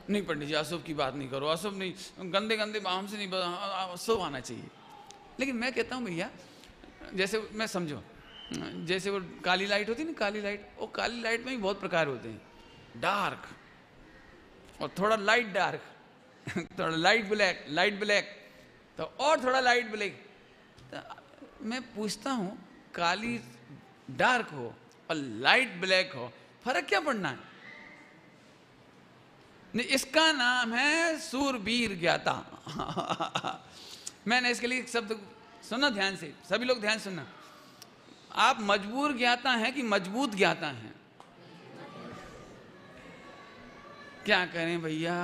नहीं पंडित जी, अशुभ की बात नहीं करो, अशुभ नहीं, गंदे गंदे भाव से नहीं, शुभ आना चाहिए। लेकिन मैं कहता हूँ भैया, जैसे मैं समझो, जैसे वो काली लाइट होती है ना, काली लाइट, वो काली लाइट में भी बहुत प्रकार होते हैं, डार्क और थोड़ा लाइट डार्क, थोड़ा लाइट ब्लैक, लाइट ब्लैक, तो और थोड़ा लाइट ब्लैक। तो मैं पूछता हूँ, काली डार्क हो और लाइट ब्लैक हो, फर्क क्या पड़ना है? नहीं, इसका नाम है सूरबीर ज्ञाता। मैंने इसके लिए शब्द सुना ध्यान से, सभी लोग ध्यान सुनना। आप मजबूर ज्ञाता हैं कि मजबूत ज्ञाता हैं? क्या करें भैया,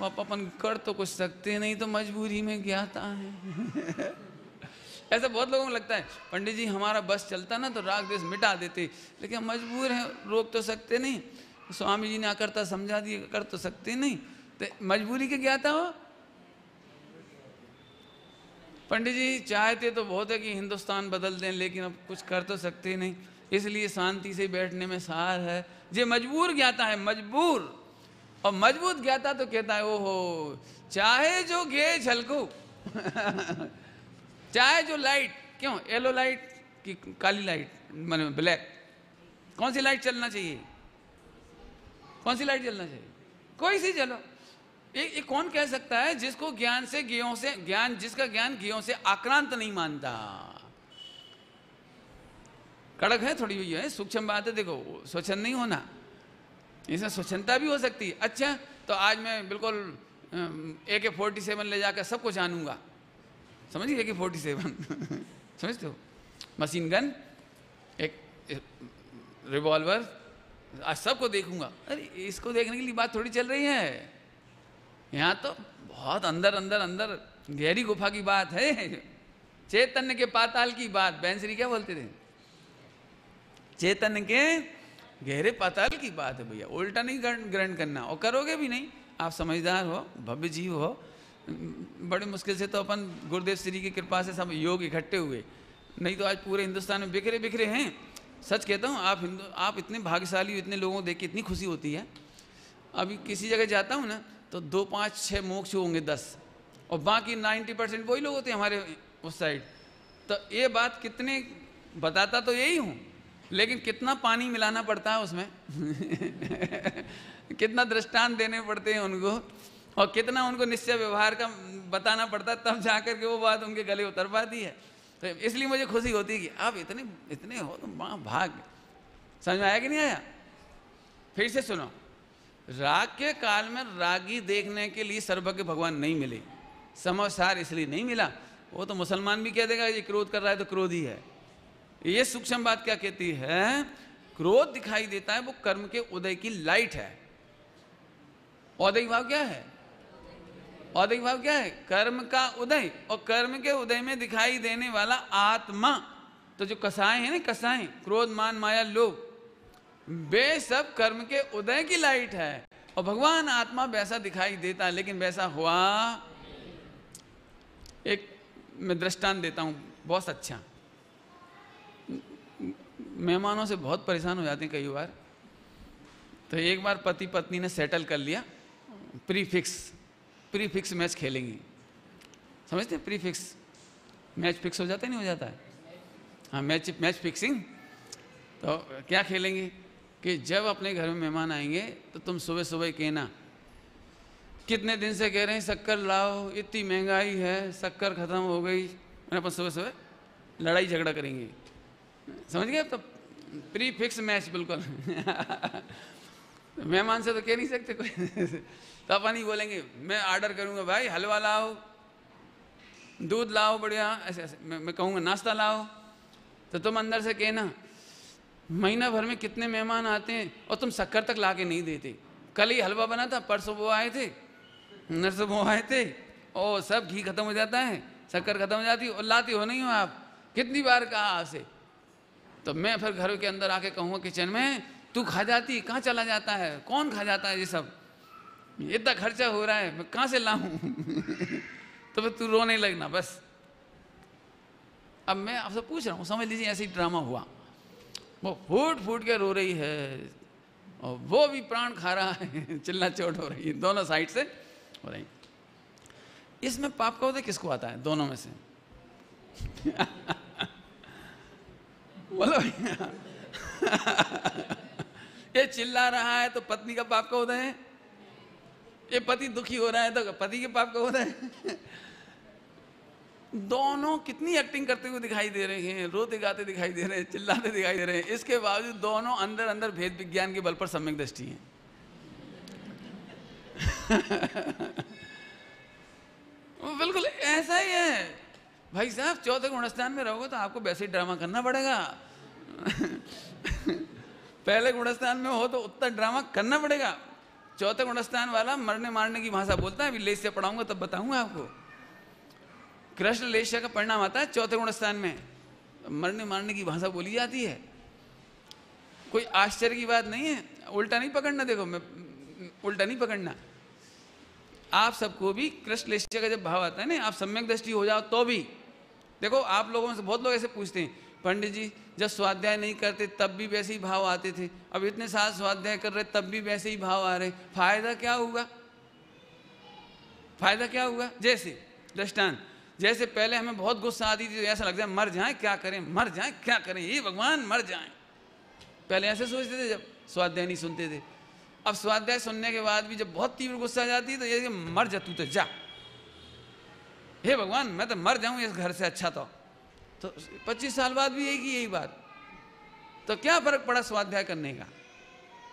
अपन कर तो कुछ सकते नहीं, तो मजबूरी में ज्ञाता है। ऐसा बहुत लोगों को लगता है, पंडित जी हमारा बस चलता ना तो राग द्वेष मिटा देते, लेकिन मजबूर हैं, रोक तो सकते नहीं। स्वामी जी ने आकर समझा दिए, कर तो सकते नहीं, तो मजबूरी के ज्ञाता हो। पंडित जी चाहते तो बहुत है कि हिंदुस्तान बदल दें, लेकिन अब कुछ कर तो सकते नहीं, इसलिए शांति से बैठने में सार है। ये मजबूर ज्ञाता है, मजबूर। और मजबूत ज्ञाता तो कहता है, ओहो चाहे जो गे झलकू, चाहे जो लाइट, क्यों येलो लाइट कि काली लाइट, माने ब्लैक, कौन सी लाइट चलना चाहिए? कौन सी लाइट चलना चाहिए? कोई सी चलो। ये कौन कह सकता है जिसको ज्ञान से ज्ञों से ज्ञान, जिसका ज्ञान ज्ञों से आक्रांत नहीं मानता? कड़क है थोड़ी हुई है, सूक्ष्म बात है। देखो स्वच्छंद नहीं होना, इसमें स्वच्छंदता भी हो सकती है। अच्छा तो आज मैं बिल्कुल AK-47 ले जाकर सबको जानूंगा, समझिए AK-47 समझते हो, मशीन गन, एक रिवॉल्वर, आज सबको देखूंगा। अरे इसको देखने के लिए बात थोड़ी चल रही है, यहाँ तो बहुत अंदर अंदर अंदर गहरी गुफा की बात है। चैतन्य के पाताल की बात, बैंसरी क्या बोलते थे, चैतन्य के गहरे पाताल की बात है भैया, उल्टा नहीं ग्रहण करना, और करोगे भी नहीं। आप समझदार हो, भव्य जीव हो, बड़ी मुश्किल से तो अपन गुरुदेव श्री की कृपा से सब योग इकट्ठे हुए, नहीं तो आज पूरे हिंदुस्तान में बिखरे बिखरे हैं। सच कहता हूँ, आप इतने भाग्यशाली हो, इतने लोगों को देख के इतनी खुशी होती है। अभी किसी जगह जाता हूँ ना तो 2 5 6 मोक्ष होंगे 10, और बाकी 90% वही लोग होते हैं हमारे उस साइड। तो ये बात कितने बताता तो यही हूँ, लेकिन कितना पानी मिलाना पड़ता है उसमें कितना दृष्टांत देने पड़ते हैं उनको, और कितना उनको निश्चय व्यवहार का बताना पड़ता है, तब जाकर के वो बात उनके गले उतर पाती है। तो इसलिए मुझे खुशी होती है कि आप इतने इतने हो तो माँ भाग। समझ में आया कि नहीं आया? फिर से सुनो, राग के काल में रागी देखने के लिए सर्वज्ञ भगवान नहीं मिले, समझदार इसलिए नहीं मिला। वो तो मुसलमान भी कह देगा ये क्रोध कर रहा है तो क्रोध ही है। ये सूक्ष्म बात क्या कहती है, क्रोध दिखाई देता है वो कर्म के उदय की लाइट है। औदयिक भाव क्या है? औदयिक भाव क्या है? कर्म का उदय, और कर्म के उदय में दिखाई देने वाला आत्मा। तो जो कसाय है ना, कसाय, क्रोध मान माया लोभ, वे सब कर्म के उदय की लाइट है, और भगवान आत्मा वैसा दिखाई देता, लेकिन वैसा हुआ। एक मैं दृष्टांत देता हूं बहुत अच्छा। मेहमानों से बहुत परेशान हो जाते हैं कई बार। तो एक बार पति पत्नी ने सेटल कर लिया, प्रीफिक्स मैच खेलेंगे। समझते हैं? प्रीफिक्स मैच फिक्स हो जाता है, नहीं हो जाता है? हाँ, मैच फिक्सिंग। तो क्या खेलेंगे कि जब अपने घर में मेहमान आएंगे तो तुम सुबह सुबह कहना, कितने दिन से कह रहे हैं शक्कर लाओ, इतनी महंगाई है, शक्कर खत्म हो गई। मैंने अपन सुबह सुबह लड़ाई झगड़ा करेंगे। समझ गए? तो प्रीफिक्स मैच बिल्कुल मेहमान से तो कह नहीं सकते कोई तो अपन ही बोलेंगे, मैं ऑर्डर करूंगा भाई हलवा लाओ, दूध लाओ बढ़िया, ऐसे ऐसे मैं कहूँगा नाश्ता लाओ। तो तुम अंदर से कहना, महीना भर में कितने मेहमान आते हैं और तुम शक्कर तक ला के नहीं देते। कल ही हलवा बना था, परसों वो आए थे, नरसों वो आए थे, और सब घी खत्म हो जाता है, शक्कर खत्म हो जाती है, और लाती हो नहीं हो आप। कितनी बार कहा आपसे? तो मैं फिर घर के अंदर आके कहूँगा किचन में, तू खा जाती, कहाँ चला जाता है, कौन खा जाता है ये सब, इतना खर्चा हो रहा है, मैं कहाँ से लाऊं तो फिर तू रोने लगना बस। अब मैं आपसे पूछ रहा हूँ, समझ लीजिए ऐसे ही ड्रामा हुआ, वो फूट फूट के रो रही है और वो भी प्राण खा रहा है, चिल्ला चोट हो रही है, दोनों साइड से हो रही। इसमें पाप का उदय किसको आता है दोनों में से? बोलो ये चिल्ला रहा है तो पत्नी का पाप का उदय है, ये पति दुखी हो रहा है तो पति के पाप का उदय है। दोनों कितनी एक्टिंग करते हुए दिखाई दे रहे हैं, रोते गाते दिखाई दे रहे हैं, चिल्लाते दिखाई दे रहे हैं, इसके बावजूद दोनों अंदर अंदर भेद विज्ञान के बल पर सम्यक दृष्टि है। वो बिल्कुल ऐसा ही है भाई साहब। चौथे गुणस्थान में रहोगे तो आपको वैसे ही ड्रामा करना पड़ेगा। पहले गुणस्थान में हो तो उतना ड्रामा करना पड़ेगा। चौथे गुणस्थान वाला मरने मारने की भाषा बोलता है, अभी लेस से पढ़ाऊंगा तब बताऊंगा आपको। कृष्ण लेश्य का परिणाम आता है चौथे गुणस्थान में, मरने मारने की भाषा बोली जाती है। कोई आश्चर्य की बात नहीं है, उल्टा नहीं पकड़ना। देखो मैं उल्टा नहीं पकड़ना, आप सबको भी कृष्ण लेश्य का जब भाव आता है ना, आप सम्यक दृष्टि हो जाओ तो भी। देखो आप लोगों में से बहुत लोग ऐसे पूछते हैं, पंडित जी जब स्वाध्याय नहीं करते तब भी वैसे ही भाव आते थे, अब इतने साल स्वाध्याय कर रहे तब भी वैसे ही भाव आ रहे, फायदा क्या होगा? फायदा क्या होगा? जैसे दृष्टांत, जैसे पहले हमें बहुत गुस्सा आती थी तो ऐसा लगता है मर जाएं क्या करें, मर जाएं क्या करें, ये भगवान मर जाएं। पहले ऐसे सोचते थे जब स्वाध्याय नहीं सुनते थे। अब स्वाध्याय सुनने के बाद भी जब बहुत तीव्र गुस्सा आ जाती है तो ये मर जा, तू तो जा, हे भगवान मैं तो मर जाऊं इस घर से अच्छा। तो 25 साल बाद भी यही बात। तो क्या फर्क पड़ा स्वाध्याय करने का?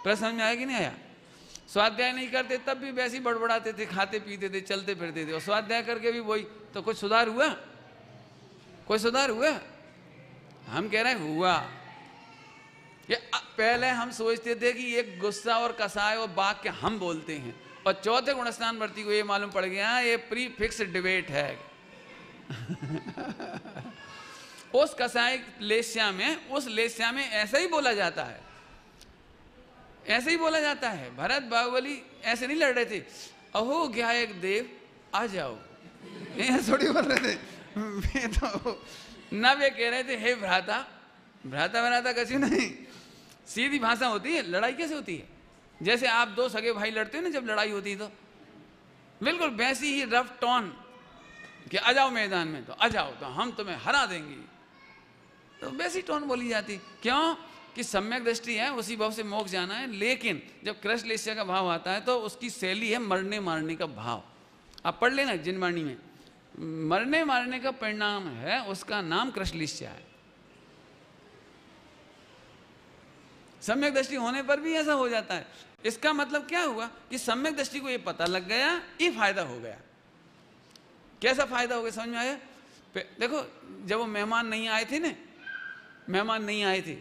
प्रश्न समझ में आया कि नहीं आया? स्वाध्याय नहीं करते तब भी वैसे ही बड़बड़ाते थे, खाते पीते थे, चलते फिरते थे, और स्वाध्याय करके भी वही। तो कुछ सुधार हुआ? कोई सुधार हुआ? हम कह रहे हैं हुआ। ये पहले हम सोचते थे कि ये गुस्सा और कसाय और बाग के हम बोलते हैं, और चौथे गुणस्थान वर्ती को ये मालूम पड़ गया ये प्री फिक्स डिबेट है। उस कसाई लेस्या में, उस लेस्या में ऐसा ही बोला जाता है, ऐसे ही बोला जाता है। भरत बाहुबली ऐसे नहीं लड़ रहे थे, अहो गायक देव आ जाओ, ये थोड़ी बोल रहे थे। तो ना वे कह रहे थे हे भ्राता, भ्राता भ्राता कछु नहीं, सीधी भाषा होती है। लड़ाई कैसे होती है? जैसे आप दो सगे भाई लड़ते हो ना, जब लड़ाई होती है तो बिल्कुल वैसी ही रफ टोन कि आ जाओ मैदान में, तो आ जाओ, तो हम तुम्हें हरा देंगे, तो वैसी टोन बोली जाती। क्यों? कि सम्यक दृष्टि है, उसी भाव से मोक्ष जाना है। लेकिन जब कृष्ण लेस्या का भाव आता है तो उसकी शैली है मरने मारने का भाव। आप पढ़ लेना जिनवाणी में, मरने मारने का परिणाम है, उसका नाम कृष्ण लेस्या है। सम्यक दृष्टि होने पर भी ऐसा हो जाता है। इसका मतलब क्या हुआ कि सम्यक दृष्टि को ये पता लग गया, ये फायदा हो गया। कैसा फायदा हो गया समझ में आया? देखो जब वो मेहमान नहीं आए थे ना, मेहमान नहीं आए थे,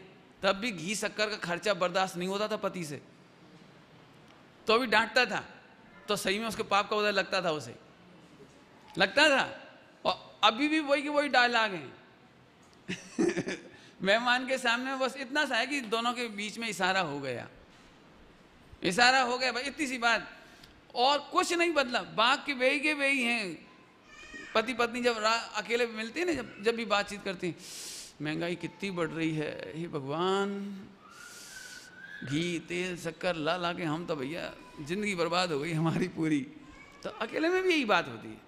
तब भी घी शक्कर का खर्चा बर्दाश्त नहीं होता था पति से, तो भी डांटता था, तो सही में उसके पाप का उदय लगता था, उसे लगता था। और अभी भी वही की वही डायलॉग है। मेहमान के सामने बस इतना सा है कि दोनों के बीच में इशारा हो गया, इशारा हो गया भाई, इतनी सी बात, और कुछ नहीं बदला। बाग के वही हैं, पति पत्नी जब अकेले मिलते हैं ना, जब भी बातचीत करते हैं, महंगाई कितनी बढ़ रही है, हे भगवान, घी तेल शक्कर ला ला के हम तो भैया जिंदगी बर्बाद हो गई हमारी पूरी। तो अकेले में भी यही बात होती है।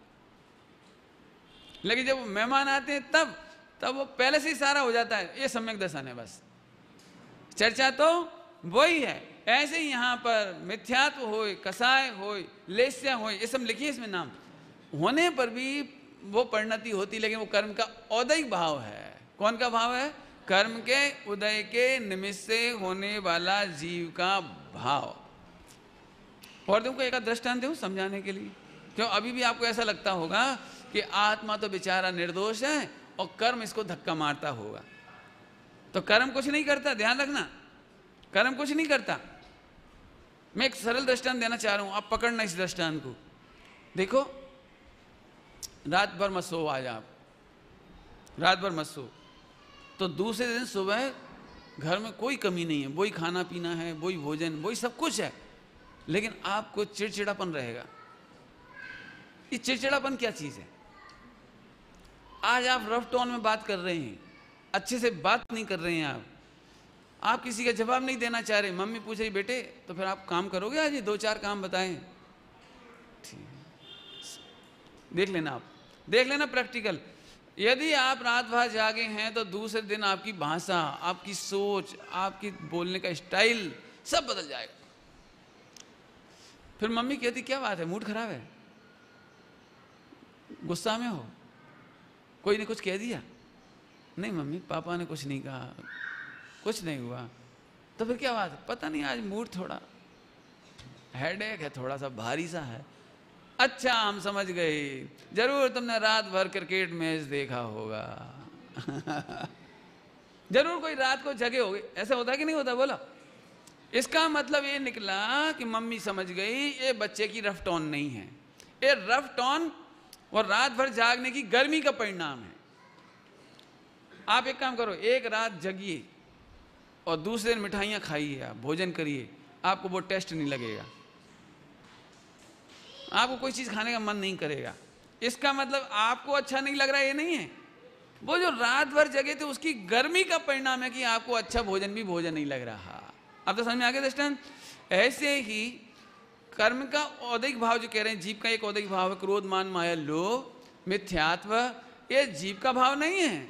लेकिन जब मेहमान आते हैं तब वो पहले से ही सारा हो जाता है, ये सम्यक दर्शन है। बस चर्चा तो वही है। ऐसे ही यहाँ पर मिथ्यात्व होए, कसाय होए, लेस्या होए, ये सब लिखिए इसमें नाम, होने पर भी वो परिणति होती, लेकिन वो कर्म का औदैहिक भाव है। कौन का भाव है? कर्म के उदय के निमित्त से होने वाला जीव का भाव। और तुमको एक दृष्टांत दूं समझाने के लिए, क्यों अभी भी आपको ऐसा लगता होगा कि आत्मा तो बेचारा निर्दोष है और कर्म इसको धक्का मारता होगा। तो कर्म कुछ नहीं करता, ध्यान रखना, कर्म कुछ नहीं करता। मैं एक सरल दृष्टांत देना चाह रहा हूं, आप पकड़ना इस दृष्टांत को। देखो रात भर मत सो, आज आप रात भर मत सो, तो दूसरे दिन सुबह घर में कोई कमी नहीं है, वही खाना पीना है, वही भोजन, वही सब कुछ है, लेकिन आपको चिड़चिड़ापन रहेगा। ये चिड़चिड़ापन क्या चीज है? आज आप रफ टोन में बात कर रहे हैं, अच्छे से बात नहीं कर रहे हैं, आप किसी का जवाब नहीं देना चाह रहे। मम्मी पूछ रही बेटे तो फिर आप काम करोगे आज? ये 2-4 काम बताएं। देख लेना, आप देख लेना प्रैक्टिकल। यदि आप रात भर जागे हैं तो दूसरे दिन आपकी भाषा, आपकी सोच, आपकी बोलने का स्टाइल सब बदल जाएगा। फिर मम्मी कहती क्या बात है, मूड खराब है, गुस्सा में हो, कोई ने कुछ कह दिया? नहीं मम्मी, पापा ने कुछ नहीं कहा, कुछ नहीं हुआ। तो फिर क्या बात है? पता नहीं आज मूड थोड़ा हेडेक है, थोड़ा सा भारी सा है। अच्छा हम समझ गए, जरूर तुमने रात भर क्रिकेट मैच देखा होगा। जरूर कोई रात को जगे होगे। ऐसा होता कि नहीं होता? बोलो। इसका मतलब ये निकला कि मम्मी समझ गई ये बच्चे की रफ टोन नहीं है, ये रफ टोन और रात भर जागने की गर्मी का परिणाम है। आप एक काम करो, एक रात जगिए और दूसरे दिन मिठाइयाँ खाइए, आप भोजन करिए, आपको वो टेस्ट नहीं लगेगा, आपको कोई चीज़ खाने का मन नहीं करेगा। इसका मतलब आपको अच्छा नहीं लग रहा है ये नहीं है, वो जो रात भर जगे थे उसकी गर्मी का परिणाम है कि आपको अच्छा भोजन भी भोजन नहीं लग रहा। अब तो समझ में आ गया दृष्टांत? ऐसे ही कर्म का औदैहिक भाव जो कह रहे हैं, जीव का एक औदैहिक भाव है, क्रोध मान माया लोभ मिथ्यात्व, ये जीव का भाव नहीं है,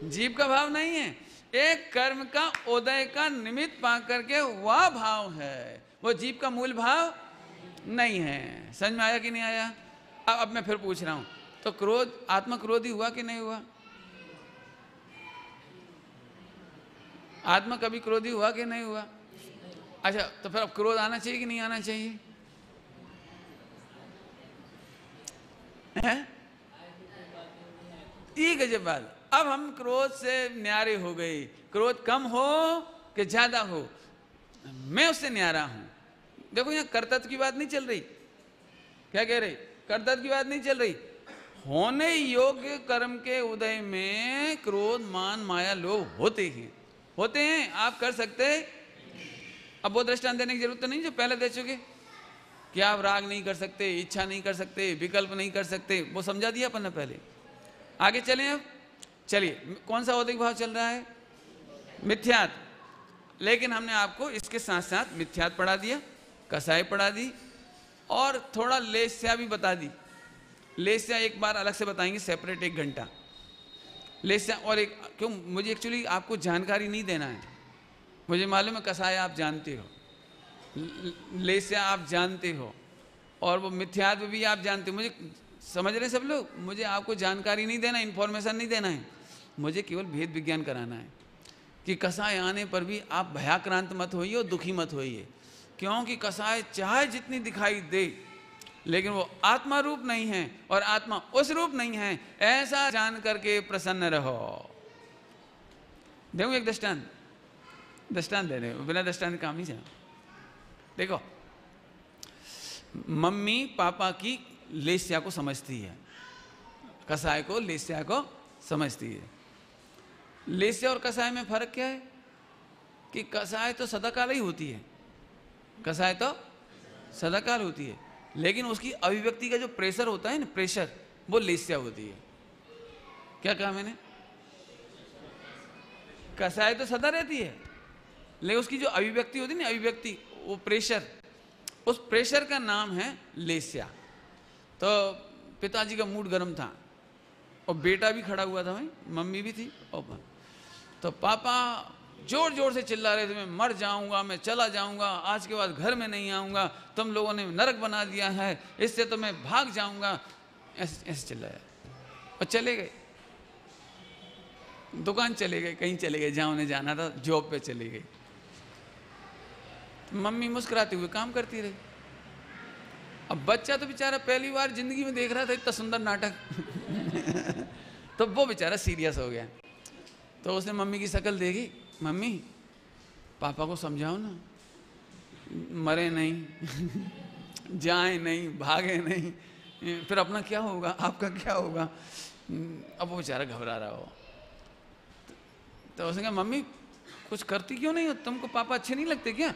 जीव का भाव नहीं है, एक कर्म का उदय का निमित्त पा करके वह भाव है, वो जीव का मूल भाव नहीं है। समझ में आया कि नहीं आया? अब मैं फिर पूछ रहा हूं, तो क्रोध, आत्मा क्रोधी हुआ कि नहीं हुआ? आत्मा कभी क्रोधी हुआ कि नहीं हुआ? अच्छा, तो फिर अब क्रोध आना चाहिए कि नहीं आना चाहिए? ये गजब बात। अब हम क्रोध से न्यारे हो गए, क्रोध कम हो कि ज्यादा हो, मैं उससे न्यारा हूं। देखो यहाँ कर्तव्य की बात नहीं चल रही, क्या कह रही? कर्तव्य की बात नहीं चल रही, होने योग्य कर्म के उदय में क्रोध मान माया लोभ होते हैं। आप कर सकते हैं। अब वो दृष्टांत देने की जरूरत तो नहीं जो पहले दे चुके कि आप राग नहीं कर सकते, इच्छा नहीं कर सकते, विकल्प नहीं कर सकते, वो समझा दिया अपन ने पहले। आगे चलें। अब चलिए, कौन सा औदिक भाव चल रहा है? मिथ्यात। लेकिन हमने आपको इसके साथ साथ मिथ्यात पढ़ा दिया, कसाई पढ़ा दी और थोड़ा लेस्या भी बता दी। लेस्या एक बार अलग से बताएंगे, सेपरेट 1 घंटा लेस्या। और एक क्यों, मुझे एक्चुअली आपको जानकारी नहीं देना है, मुझे मालूम है कसाय आप जानते हो, लेस्या आप जानते हो और वो मिथ्यात्व भी आप जानते हो। मुझे समझ रहे सब लोग, मुझे आपको जानकारी नहीं देना, इन्फॉर्मेशन नहीं देना है, मुझे केवल भेद विज्ञान कराना है कि कसाय आने पर भी आप भयाक्रांत मत होइए और दुखी मत होइए। क्योंकि कसाय चाहे जितनी दिखाई दे लेकिन वो आत्मा रूप नहीं है और आत्मा उस रूप नहीं है, ऐसा जान करके प्रसन्न रहो। देखो एक दृष्टांत दे रहे हो, बिना दृष्टांत काम नहीं चला। देखो, मम्मी पापा की लेस्या को समझती है, कसाय को लेस्या को समझती है। लेस्या और कसाय में फर्क क्या है कि कसाय तो सदाकाल ही होती है, कसाय तो सदाकाल होती है, लेकिन उसकी अभिव्यक्ति का जो प्रेशर होता है ना, प्रेशर, वो लेस्या होती है। क्या कहा मैंने? कसाय तो सदा रहती है लेकिन उसकी जो अभिव्यक्ति होती है ना, अभिव्यक्ति, वो प्रेशर, उस प्रेशर का नाम है लेस्या। तो पिताजी का मूड गर्म था और बेटा भी खड़ा हुआ था भाई, मम्मी भी थी और तो पापा जोर जोर से चिल्ला रहे थे, मैं मर जाऊंगा, मैं चला जाऊंगा, आज के बाद घर में नहीं आऊंगा, तुम लोगों ने नरक बना दिया है, इससे तो मैं भाग जाऊंगा। ऐसे ऐसे चिल्लाया और चले गए, दुकान चले गए, कहीं चले गए जहां उन्हें जाना था, जॉब पे चले गए। मम्मी मुस्कुराते हुए काम करती रही। अब बच्चा तो बेचारा पहली बार जिंदगी में देख रहा था इतना सुंदर नाटक तो वो बेचारा सीरियस हो गया। तो उसने मम्मी की शक्ल देखी, मम्मी पापा को समझाओ ना, मरे नहीं जाए नहीं, भागे नहीं, फिर अपना क्या होगा, आपका क्या होगा। अब वो बेचारा घबरा रहा हो। तो उसने कहा, मम्मी कुछ करती क्यों नहीं हो, तुमको पापा अच्छे नहीं लगते क्या?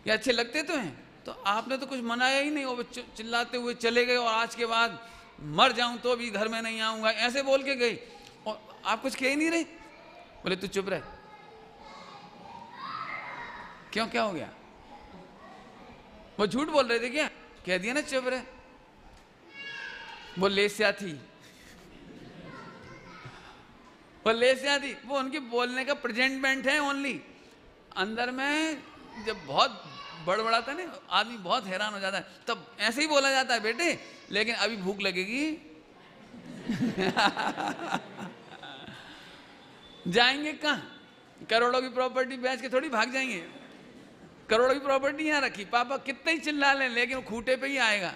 या अच्छे लगते तो हैं, तो आपने तो कुछ मनाया ही नहीं, और चिल्लाते हुए चले गए और आज के बाद मर जाऊं तो भी घर में नहीं आऊंगा, ऐसे बोल के गई और आप कुछ कह ही नहीं रहे। बोले तू चुप रह। क्यों, क्या हो गया? वो झूठ बोल रहे थे क्या? कह दिया ना चुप रह। वो लेस्या थी, वो लेस्या थी, वो उनके बोलने का प्रेजेंटमेंट है ओनली। अंदर में जब बहुत बड़बड़ाता है ना आदमी, बहुत हैरान हो जाता है, तब ऐसे ही बोला जाता है बेटे, लेकिन अभी भूख लगेगी जाएंगे कहाँ? करोड़ों की प्रॉपर्टी बेच के थोड़ी भाग जाएंगे। करोड़ों की प्रॉपर्टी यहाँ रखी, पापा कितने ही चिल्ला लें लेकिन खूंटे पे ही आएगा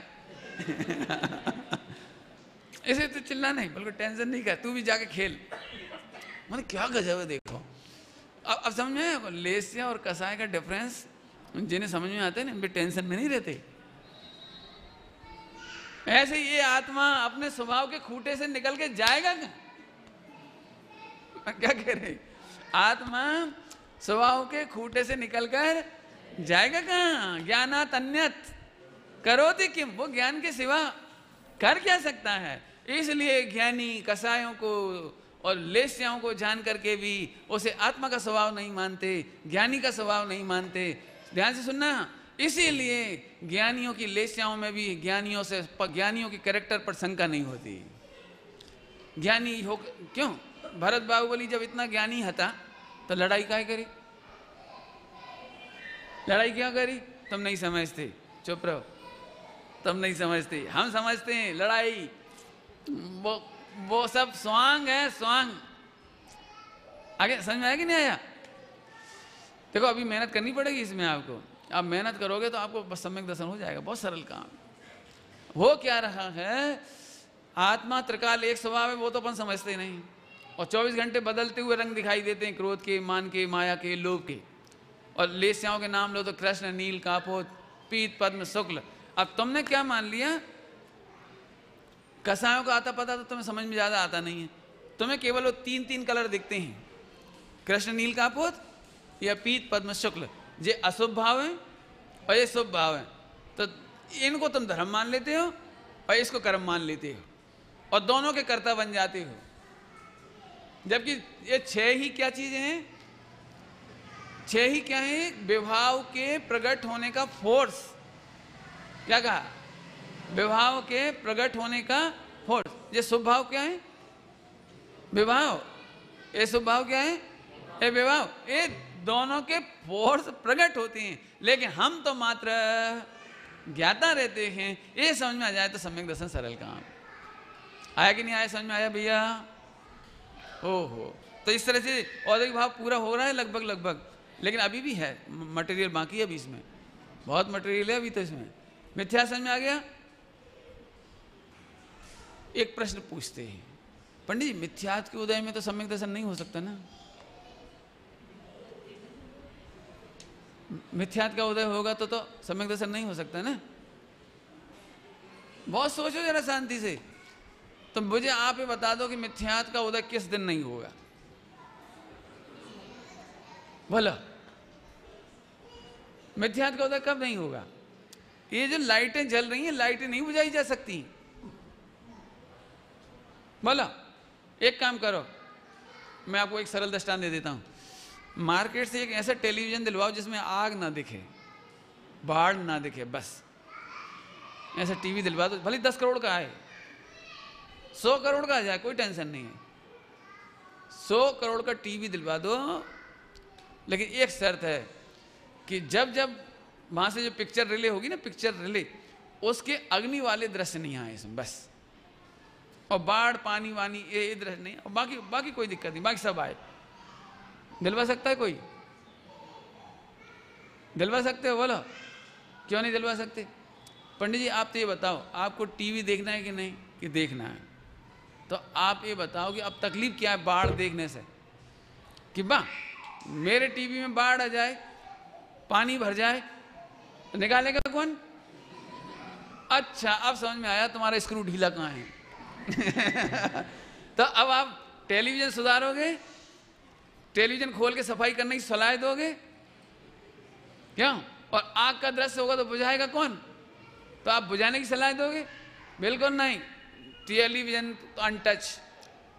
इसे तो चिल्ला नहीं, बिल्कुल टेंशन नहीं कर, तू भी जाके खेल। मतलब क्या गजब है। देखो अब समझ में, लेस्या और कसाय का डिफरेंस जिन्हें समझ में आते हैं ना, वे टेंशन में नहीं रहते। ऐसे ये आत्मा अपने स्वभाव के खूंटे से निकल के जाएगा क्या कह रहे? आत्मा स्वभाव के खूंटे से निकलकर जाएगा कहाँ? ज्ञानात अन्यत करोति किम, वो ज्ञान के सिवा कर क्या सकता है। इसलिए ज्ञानी कसायों को और लेस्याओं को जान करके भी उसे आत्मा का स्वभाव नहीं मानते, ज्ञानी का स्वभाव नहीं मानते। ध्यान से सुनना, इसीलिए ज्ञानियों की लेस्याओं में भी ज्ञानियों के कैरेक्टर पर शंका नहीं होती। ज्ञानी हो क्यों? भरत बाहुबली जब इतना ज्ञानी था तो लड़ाई काहे करी? लड़ाई क्यों करी? तुम नहीं समझते, चुप रहो, तुम नहीं समझते, हम समझते हैं। लड़ाई वो सब स्वांग है, स्वांग। आगे समझ में आया कि नहीं आया? देखो अभी मेहनत करनी पड़ेगी इसमें आपको, आप मेहनत करोगे तो आपको बस सम्यक दर्शन हो जाएगा, बहुत सरल काम। हो क्या रहा है, आत्मा त्रिकाल एक स्वभाव है, वो तो अपन समझते नहीं, और 24 घंटे बदलते हुए रंग दिखाई देते हैं, क्रोध के, मान के, माया के, लोभ के। और लेस्याओं के नाम लो तो कृष्ण, नील, कापोत, पीत, पद्म, शुक्ल। अब तुमने क्या मान लिया कसायों का आता पता तो तुम्हें समझ में ज़्यादा आता नहीं है, तुम्हें केवल वो 3 कलर दिखते हैं, कृष्ण नील कापोत या पीत पद्म शुक्ल, ये अशुभ भाव है और ये शुभ भाव है। तो इनको तुम धर्म मान लेते हो और इसको कर्म मान लेते हो और दोनों के कर्ता बन जाते हो। जबकि ये 6 ही क्या चीजें हैं, 6 ही क्या है, विभाव के प्रकट होने का फोर्स। क्या कहा? विभाव के प्रकट होने का फोर्स। ये शुभ भाव क्या है? विभाव। ये शुभ भाव क्या है? ये विभाव। ये दोनों के फोर्स प्रकट होते हैं, लेकिन हम तो मात्र ज्ञाता रहते हैं। ये समझ में आ जाए तो सम्यक दर्शन सरल काम। आया कि नहीं आया? समझ में आया भैया? ओहो, तो इस तरह से औद्योगिक भाव पूरा हो रहा है लगभग, लेकिन अभी भी है मटेरियल बाकी है। अभी इसमें बहुत मटेरियल है अभी तो इसमें। मिथ्या समझ में आ गया? एक प्रश्न पूछते हैं, पंडित जी मिथ्यात्व के उदय में तो सम्यक दर्शन नहीं हो सकता ना? मिथ्यात्व का उदय होगा तो सम्यक दर्शन नहीं हो सकता ना? बहुत सोचो जरा शांति से। तो मुझे आप ये बता दो कि मिथ्यात्व का उदय किस दिन नहीं होगा? बोलो, मिथ्यात्व का उदय कब नहीं होगा? ये जो लाइटें जल रही हैं, लाइटें नहीं बुझाई जा सकती। बोलो, एक काम करो, मैं आपको एक सरल दृष्टांत दे देता हूं। मार्केट से एक ऐसा टेलीविजन दिलवाओ जिसमें आग ना दिखे, बाढ़ ना दिखे, बस ऐसा टीवी दिलवा दो। भले 10 करोड़ का आए, 100 करोड़ का आ जाए, कोई टेंशन नहीं है। 100 करोड़ का टीवी दिलवा दो, लेकिन एक शर्त है कि जब जब वहां से जो पिक्चर रिले होगी ना, पिक्चर रिले, उसके अग्नि वाले दृश्य नहीं आए इसमें, बस। और बाढ़, पानी वानी ये दृश्य नहीं, और बाकी कोई दिक्कत नहीं, बाकी सब आए। दिलवा सकता है कोई? दिलवा सकते हो? बोलो, क्यों नहीं दिलवा सकते? पंडित जी आप तो ये बताओ, आपको टीवी देखना है कि नहीं, कि देखना है? तो आप ये बताओ कि अब तकलीफ क्या है बाढ़ देखने से? कि मेरे टीवी में बाढ़ आ जाए, पानी भर जाए, तो निकालेगा कौन? अच्छा, अब समझ में आया तुम्हारा स्क्रू ढीला कहाँ है। तो अब आप टेलीविजन सुधारोगे, टेलीविजन खोल के सफाई करने की सलाह दोगे क्यों? और आग का दृश्य होगा तो बुझाएगा कौन? तो आप बुझाने की सलाह दोगे? बिल्कुल नहीं। टेलीविजन तो अनटच,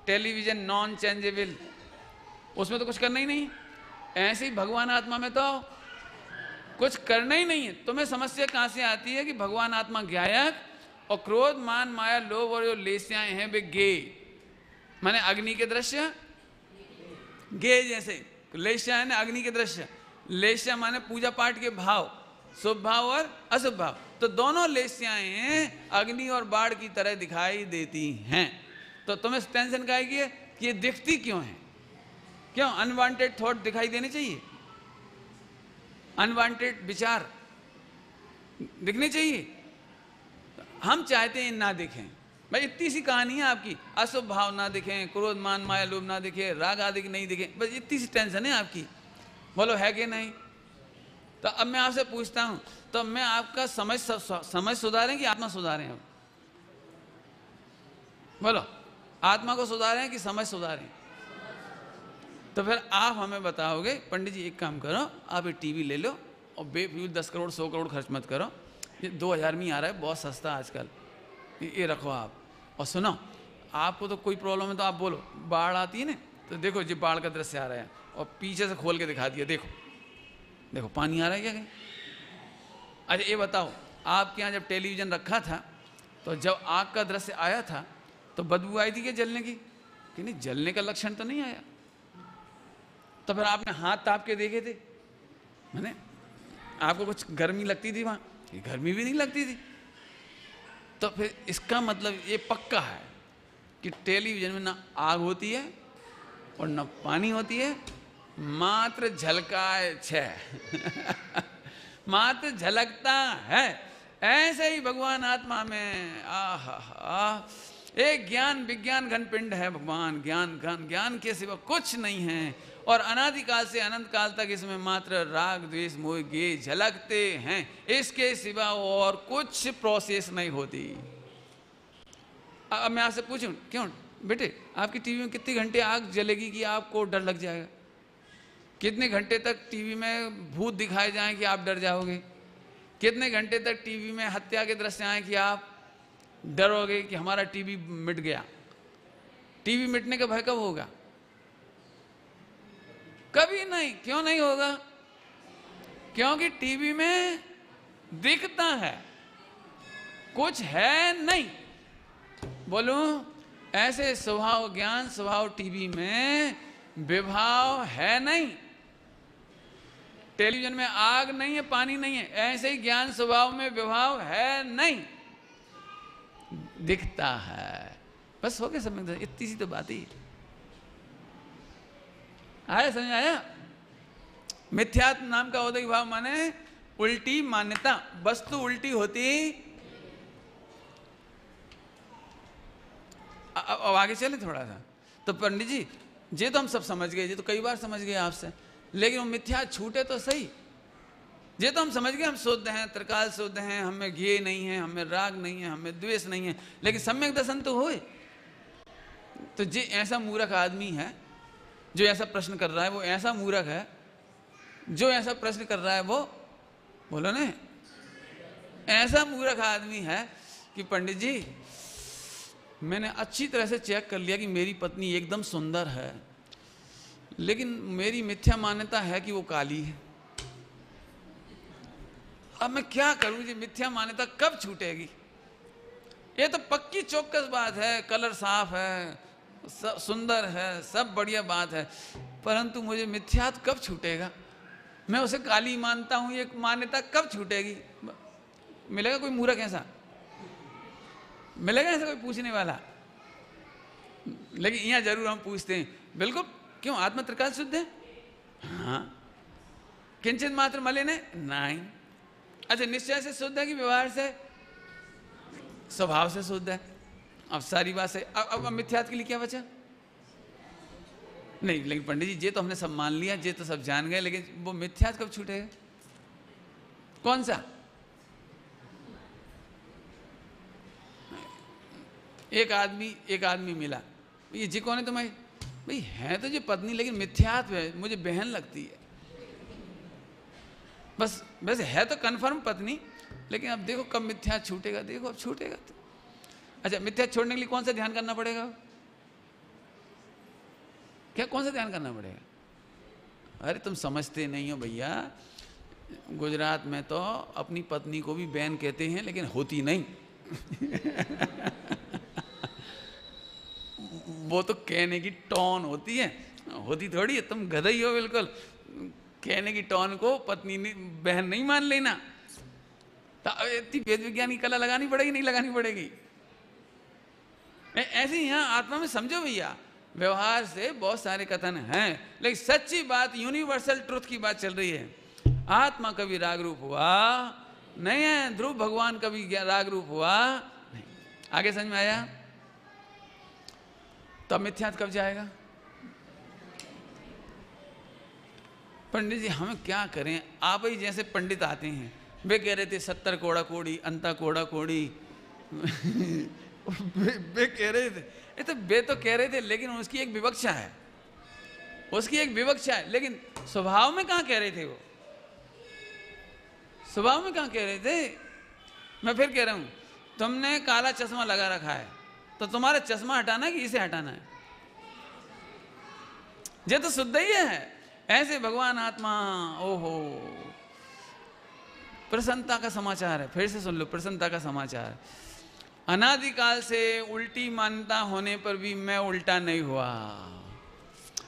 टेलीविजन नॉन चेंजेबल, उसमें तो कुछ करना ही नहीं। ऐसे ही भगवान आत्मा में तो कुछ करना ही नहीं है। तुम्हें समस्या कहां से आती है कि भगवान आत्मा ज्ञायक और क्रोध, मान, माया, लोभ और जो लेस्याएं हैं वे गे, माने अग्नि के दृश्य गे, जैसे लेस्या है ना अग्नि के दृश्य। लेस्या माने पूजा पाठ के भाव, शुभ भाव और अशुभ भाव। तो दोनों लेस्याएं अग्नि और बाढ़ की तरह दिखाई देती हैं। तो तुम्हें टेंशन काहे की है कि ये दिखती क्यों है? क्यों? अनवांटेड थॉट दिखाई देने चाहिए, अनवांटेड विचार दिखने चाहिए। हम चाहते हैं ना दिखें। भाई इतनी सी कहानी है आपकी, अशुभ भाव ना दिखें, क्रोध, मान, माया, लोभ ना दिखे, राग आदि नहीं दिखे, बस इतनी सी टेंशन है आपकी। बोलो है कि नहीं? तो अब मैं आपसे पूछता हूं, तो मैं आपका समझ सुधारें कि आत्मा सुधारें? अब बोलो, आत्मा को सुधारें कि समझ सुधारें? तो फिर आप हमें बताओगे पंडित जी एक काम करो, आप ये टीवी ले लो और बेफिजूल 10 करोड़ 100 करोड़ खर्च मत करो, ये 2000 में ही आ रहा है, बहुत सस्ता आजकल, ये रखो आप। और सुनो, आपको तो कोई प्रॉब्लम है तो आप बोलो। बाढ़ आती है ना, तो देखो जी बाढ़ का दृश्य आ रहा है और पीछे से खोल के दिखा दिया, देखो देखो पानी आ रहा है क्या कहीं? अच्छा ये बताओ, आपके यहाँ जब टेलीविज़न रखा था तो जब आग का दृश्य आया था तो बदबू आई थी क्या जलने की? कि नहीं, जलने का लक्षण तो नहीं आया। तो फिर आपने हाथ ताप के देखे थे, मैंने आपको कुछ गर्मी लगती थी वहाँ? गर्मी भी नहीं लगती थी। तो फिर इसका मतलब ये पक्का है कि टेलीविज़न में ना आग होती है और ना पानी होती है, मात्र झलकाए छे। मात्र झलकता है। ऐसे ही भगवान आत्मा में एक ज्ञान विज्ञान घनपिंड है भगवान। ज्ञान के सिवा कुछ नहीं है और अनादिकाल से अनंत काल तक इसमें मात्र राग द्वेष मोह ये झलकते हैं, इसके सिवा और कुछ प्रोसेस नहीं होती। अब मैं आपसे पूछूं, क्यों बेटे आपकी टीवी में कितने घंटे आग जलेगी कि आपको डर लग जाएगा? कितने घंटे तक टीवी में भूत दिखाए जाएं कि आप डर जाओगे? कितने घंटे तक टीवी में हत्या के दृश्य आए कि आप डरोगे कि हमारा टीवी मिट गया? टीवी मिटने का भय कब होगा? कभी नहीं। क्यों नहीं होगा? क्योंकि टीवी में दिखता है, कुछ है नहीं। बोलूं, ऐसे स्वभाव ज्ञान स्वभाव टीवी में विभाव है नहीं। टेलीविजन में आग नहीं है, पानी नहीं है, ऐसे ही ज्ञान स्वभाव में विभाव है नहीं, दिखता है। बस हो गया समझ, इतनी सी तो बात ही आया, समझ आया? मिथ्यात्व नाम का औद्योगिक भाव माने उल्टी मान्यता, वस्तु उल्टी होती। अब आगे चले थोड़ा सा। तो पंडित जी ये तो हम सब समझ गए, ये तो कई बार समझ गए आपसे, लेकिन वो मिथ्या छूटे तो सही। ये तो हम समझ गए, हम शुद्ध हैं, त्रिकाल शुद्ध हैं, हमें घी नहीं है, हमें राग नहीं है, हमें द्वेष नहीं है, लेकिन सम्यक दर्शन तो होए। तो जे ऐसा मूर्ख आदमी है जो ऐसा प्रश्न कर रहा है, वो ऐसा मूर्ख है जो ऐसा प्रश्न कर रहा है, वो बोलो ने, ऐसा मूर्ख आदमी है कि पंडित जी मैंने अच्छी तरह से चेक कर लिया कि मेरी पत्नी एकदम सुंदर है, लेकिन मेरी मिथ्या मान्यता है कि वो काली है। अब मैं क्या करूं? जी मिथ्या मान्यता कब छूटेगी? ये तो पक्की चौकस बात है, कलर साफ है, सुंदर है, सब बढ़िया बात है, परंतु मुझे मिथ्यात्व कब छूटेगा? मैं उसे काली मानता हूं, ये मान्यता कब छूटेगी? मिलेगा कोई मूर्ख ऐसा? मिलेगा ऐसा कोई पूछने वाला? लेकिन यहाँ जरूर हम पूछते हैं, बिल्कुल, क्यों आत्मा त्रिकाल शुद्ध है? हाँ। किंचित मात्र मलिन है? नहीं। अच्छा, निश्चय से शुद्ध है कि व्यवहार से? स्वभाव से शुद्ध है। अब सारी बात है। अब मिथ्यात्व के लिए क्या बचा? नहीं, लेकिन पंडित जी ये तो हमने सब मान लिया, ये तो सब जान गए, लेकिन वो मिथ्यात्व कब छूटेगा? कौन सा? एक आदमी मिला, ये जी कौन है तुम्हारी? भाई है तो ये पत्नी, लेकिन मिथ्यात्व है, मुझे बहन लगती है। बस वैसे है तो कन्फर्म पत्नी, लेकिन अब देखो कब मिथ्या छूटेगा, देखो अब छूटेगा तो। अच्छा, मिथ्या छोड़ने के लिए कौन सा ध्यान करना पड़ेगा? क्या कौन सा ध्यान करना पड़ेगा? अरे तुम समझते नहीं हो भैया, गुजरात में तो अपनी पत्नी को भी बहन कहते हैं, लेकिन होती नहीं। वो तो कहने की टोन होती है, होती थोड़ी है। तुम गधा ही हो बिल्कुल, कहने की टोन को पत्नी ने बहन नहीं मान लेना। तो इतनी वेद विज्ञान की कला लगानी पड़ेगी, नहीं लगानी पड़ेगी? ऐसे ही यहाँ आत्मा में समझो भैया, व्यवहार से बहुत सारे कथन हैं, लेकिन सच्ची बात, यूनिवर्सल ट्रुथ की बात चल रही है। आत्मा कभी राग रूप हुआ नहीं है, ध्रुव भगवान कभी राग रूप हुआ नहीं। आगे समझ में आया? तो मिथ्यात्व कब जाएगा? पंडित जी हमें क्या करें? आप ही जैसे पंडित आते हैं, वे कह रहे थे 70 कोड़ा कोड़ी, अंता कोड़ा कोड़ी। वे कह रहे थे, तो वे तो कह रहे थे, लेकिन उसकी एक विवक्षा है, उसकी एक विवक्षा है, लेकिन स्वभाव में कहाँ कह रहे थे? वो स्वभाव में कहाँ कह रहे थे? मैं फिर कह रहा हूं, तुमने काला चश्मा लगा रखा है, तो तुम्हारा चश्मा हटाना है कि इसे हटाना है? ये तो शुद्ध ही है। ऐसे भगवान आत्मा, ओहो, प्रसन्नता का समाचार है। फिर से सुन लो, प्रसन्नता का समाचार। अनादिकाल से उल्टी मान्यता होने पर भी मैं उल्टा नहीं हुआ।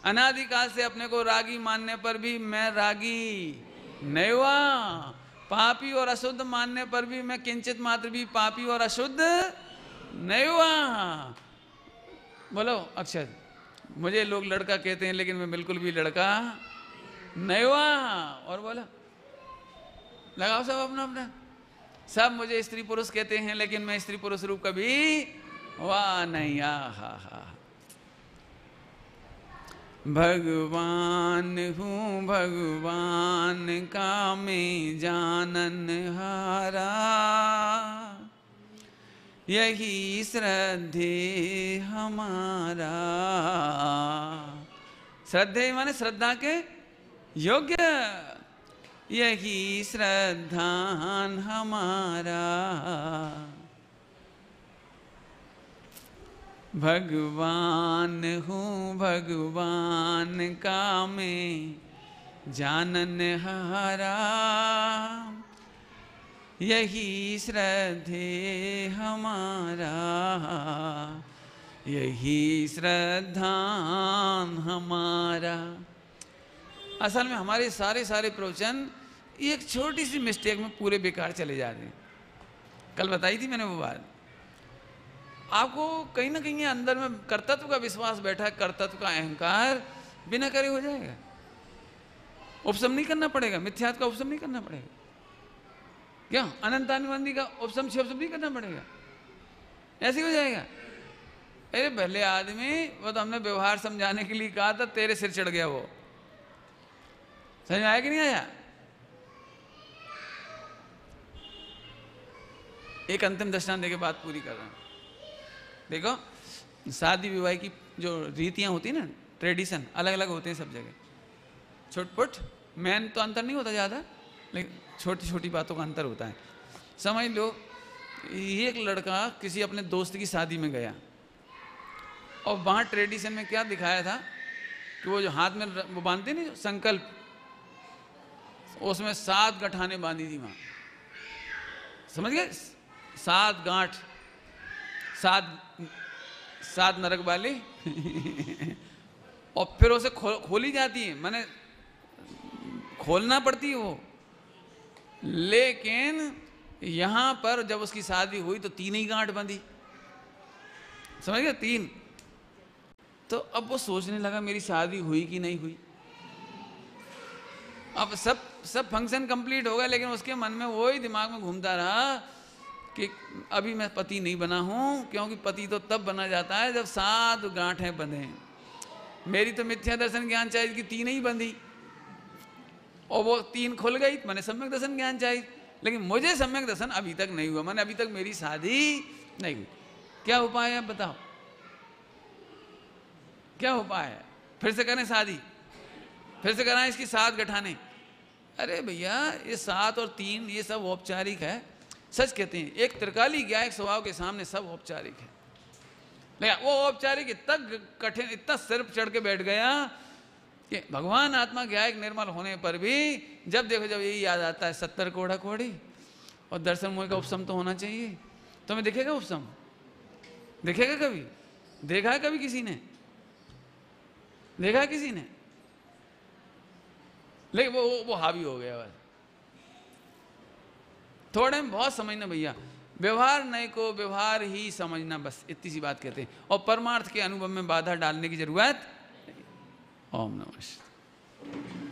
अनादिकाल से अपने को रागी मानने पर भी मैं रागी नहीं हुआ। पापी और अशुद्ध मानने पर भी मैं किंचित मात्र भी पापी और अशुद्ध नहीं हुआ। बोलो अक्षर, मुझे लोग लड़का कहते हैं, लेकिन मैं बिल्कुल भी लड़का नहीं हुआ। और बोलो, लगाओ सब अपना अपना। सब मुझे स्त्री पुरुष कहते हैं, लेकिन मैं स्त्री पुरुष रूप कभी हुआ नहीं। हा भगवान हूँ भगवान का मैं जानन हारा, यही श्रद्धे हमारा। श्रद्धे माने श्रद्धा के योग्य, यही श्रद्धान हमारा। भगवान हूँ भगवान का मैं जानन हारा, यही श्रद्धे हमारा, यही श्रद्धान हमारा। असल में हमारे सारे प्रवचन एक छोटी सी मिस्टेक में पूरे बेकार चले जाते हैं। कल बताई थी मैंने वो बात। आपको कहीं ना कहीं अंदर में कर्तत्व का विश्वास बैठा है, कर्तत्व का अहंकार बिना करे हो जाएगा। उपशम नहीं करना पड़ेगा, मिथ्यात्व का उपशम नहीं करना पड़ेगा, क्या अनंतानुबंधी का उपशम शिवशम नहीं करना पड़ेगा, ऐसे हो जाएगा। अरे भले आदमी, वो तो हमने व्यवहार समझाने के लिए कहा था, तेरे सिर चढ़ गया वो। समझ में आया कि नहीं आया? एक अंतिम दृष्टांत देके बात पूरी कर रहा हूं। देखो, शादी विवाह की जो रीतियां होती है ना, ट्रेडिशन अलग अलग होते हैं सब जगह। छोटपुट मैन तो अंतर नहीं होता ज़्यादा, लेकिन छोटी छोटी बातों का अंतर होता है। समझ लो, एक लड़का किसी अपने दोस्त की शादी में गया और वहाँ ट्रेडिशन में क्या दिखाया था कि वो जो हाथ में वो बांधते नहीं, संकल्प, उसमें 7 गठाने बांधी थी वहाँ। समझ गए? 7 गांठ, 7 नरक वाली और फिर उसे खोली जाती है, माने खोलना पड़ती है वो। लेकिन यहां पर जब उसकी शादी हुई तो 3 ही गांठ बंधी। समझ गए? 3। तो अब वो सोचने लगा मेरी शादी हुई कि नहीं हुई। अब सब फंक्शन कंप्लीट हो गया, लेकिन उसके मन में वही दिमाग में घूमता रहा कि अभी मैं पति नहीं बना हूं, क्योंकि पति तो तब बना जाता है जब 7 गांठें बंधे। मेरी तो मिथ्या दर्शन ज्ञान चाहिए कि 3 ही बंधी, और वो 3 खुल गई, मैंने सम्यक दर्शन ज्ञान चाहिए, लेकिन मुझे सम्यक दर्शन अभी तक नहीं हुआ, मैंने अभी तक मेरी शादी नहीं हुई। क्या उपाय है बताओ? क्या उपाय है? फिर से करें शादी, फिर से कराएं इसकी 7 गठाने। अरे भैया, ये 7 और 3 ये सब औपचारिक है। सच कहते हैं, एक त्रिकाली ज्ञायक स्वभाव के सामने सब औपचारिक है। लेकिन वो औपचारिक इतना कठिन, इतना सिर चढ़ के बैठ गया कि भगवान आत्मा ज्ञायक निर्मल होने पर भी जब देखो, जब यही याद आता है 70 कोड़ा कोड़ी और दर्शन मोह का उपशम तो होना चाहिए। तो मैं दिखेगा उपशम? दिखेगा कभी? देखा है कभी किसी ने? देखा है किसी ने? लेकिन वो हावी हो गया। बस थोड़े में बहुत समझना भैया, व्यवहार नहीं को व्यवहार ही समझना, बस इतनी सी बात कहते हैं। और परमार्थ के अनुभव में बाधा डालने की जरूरत। ओम नमः शिवाय।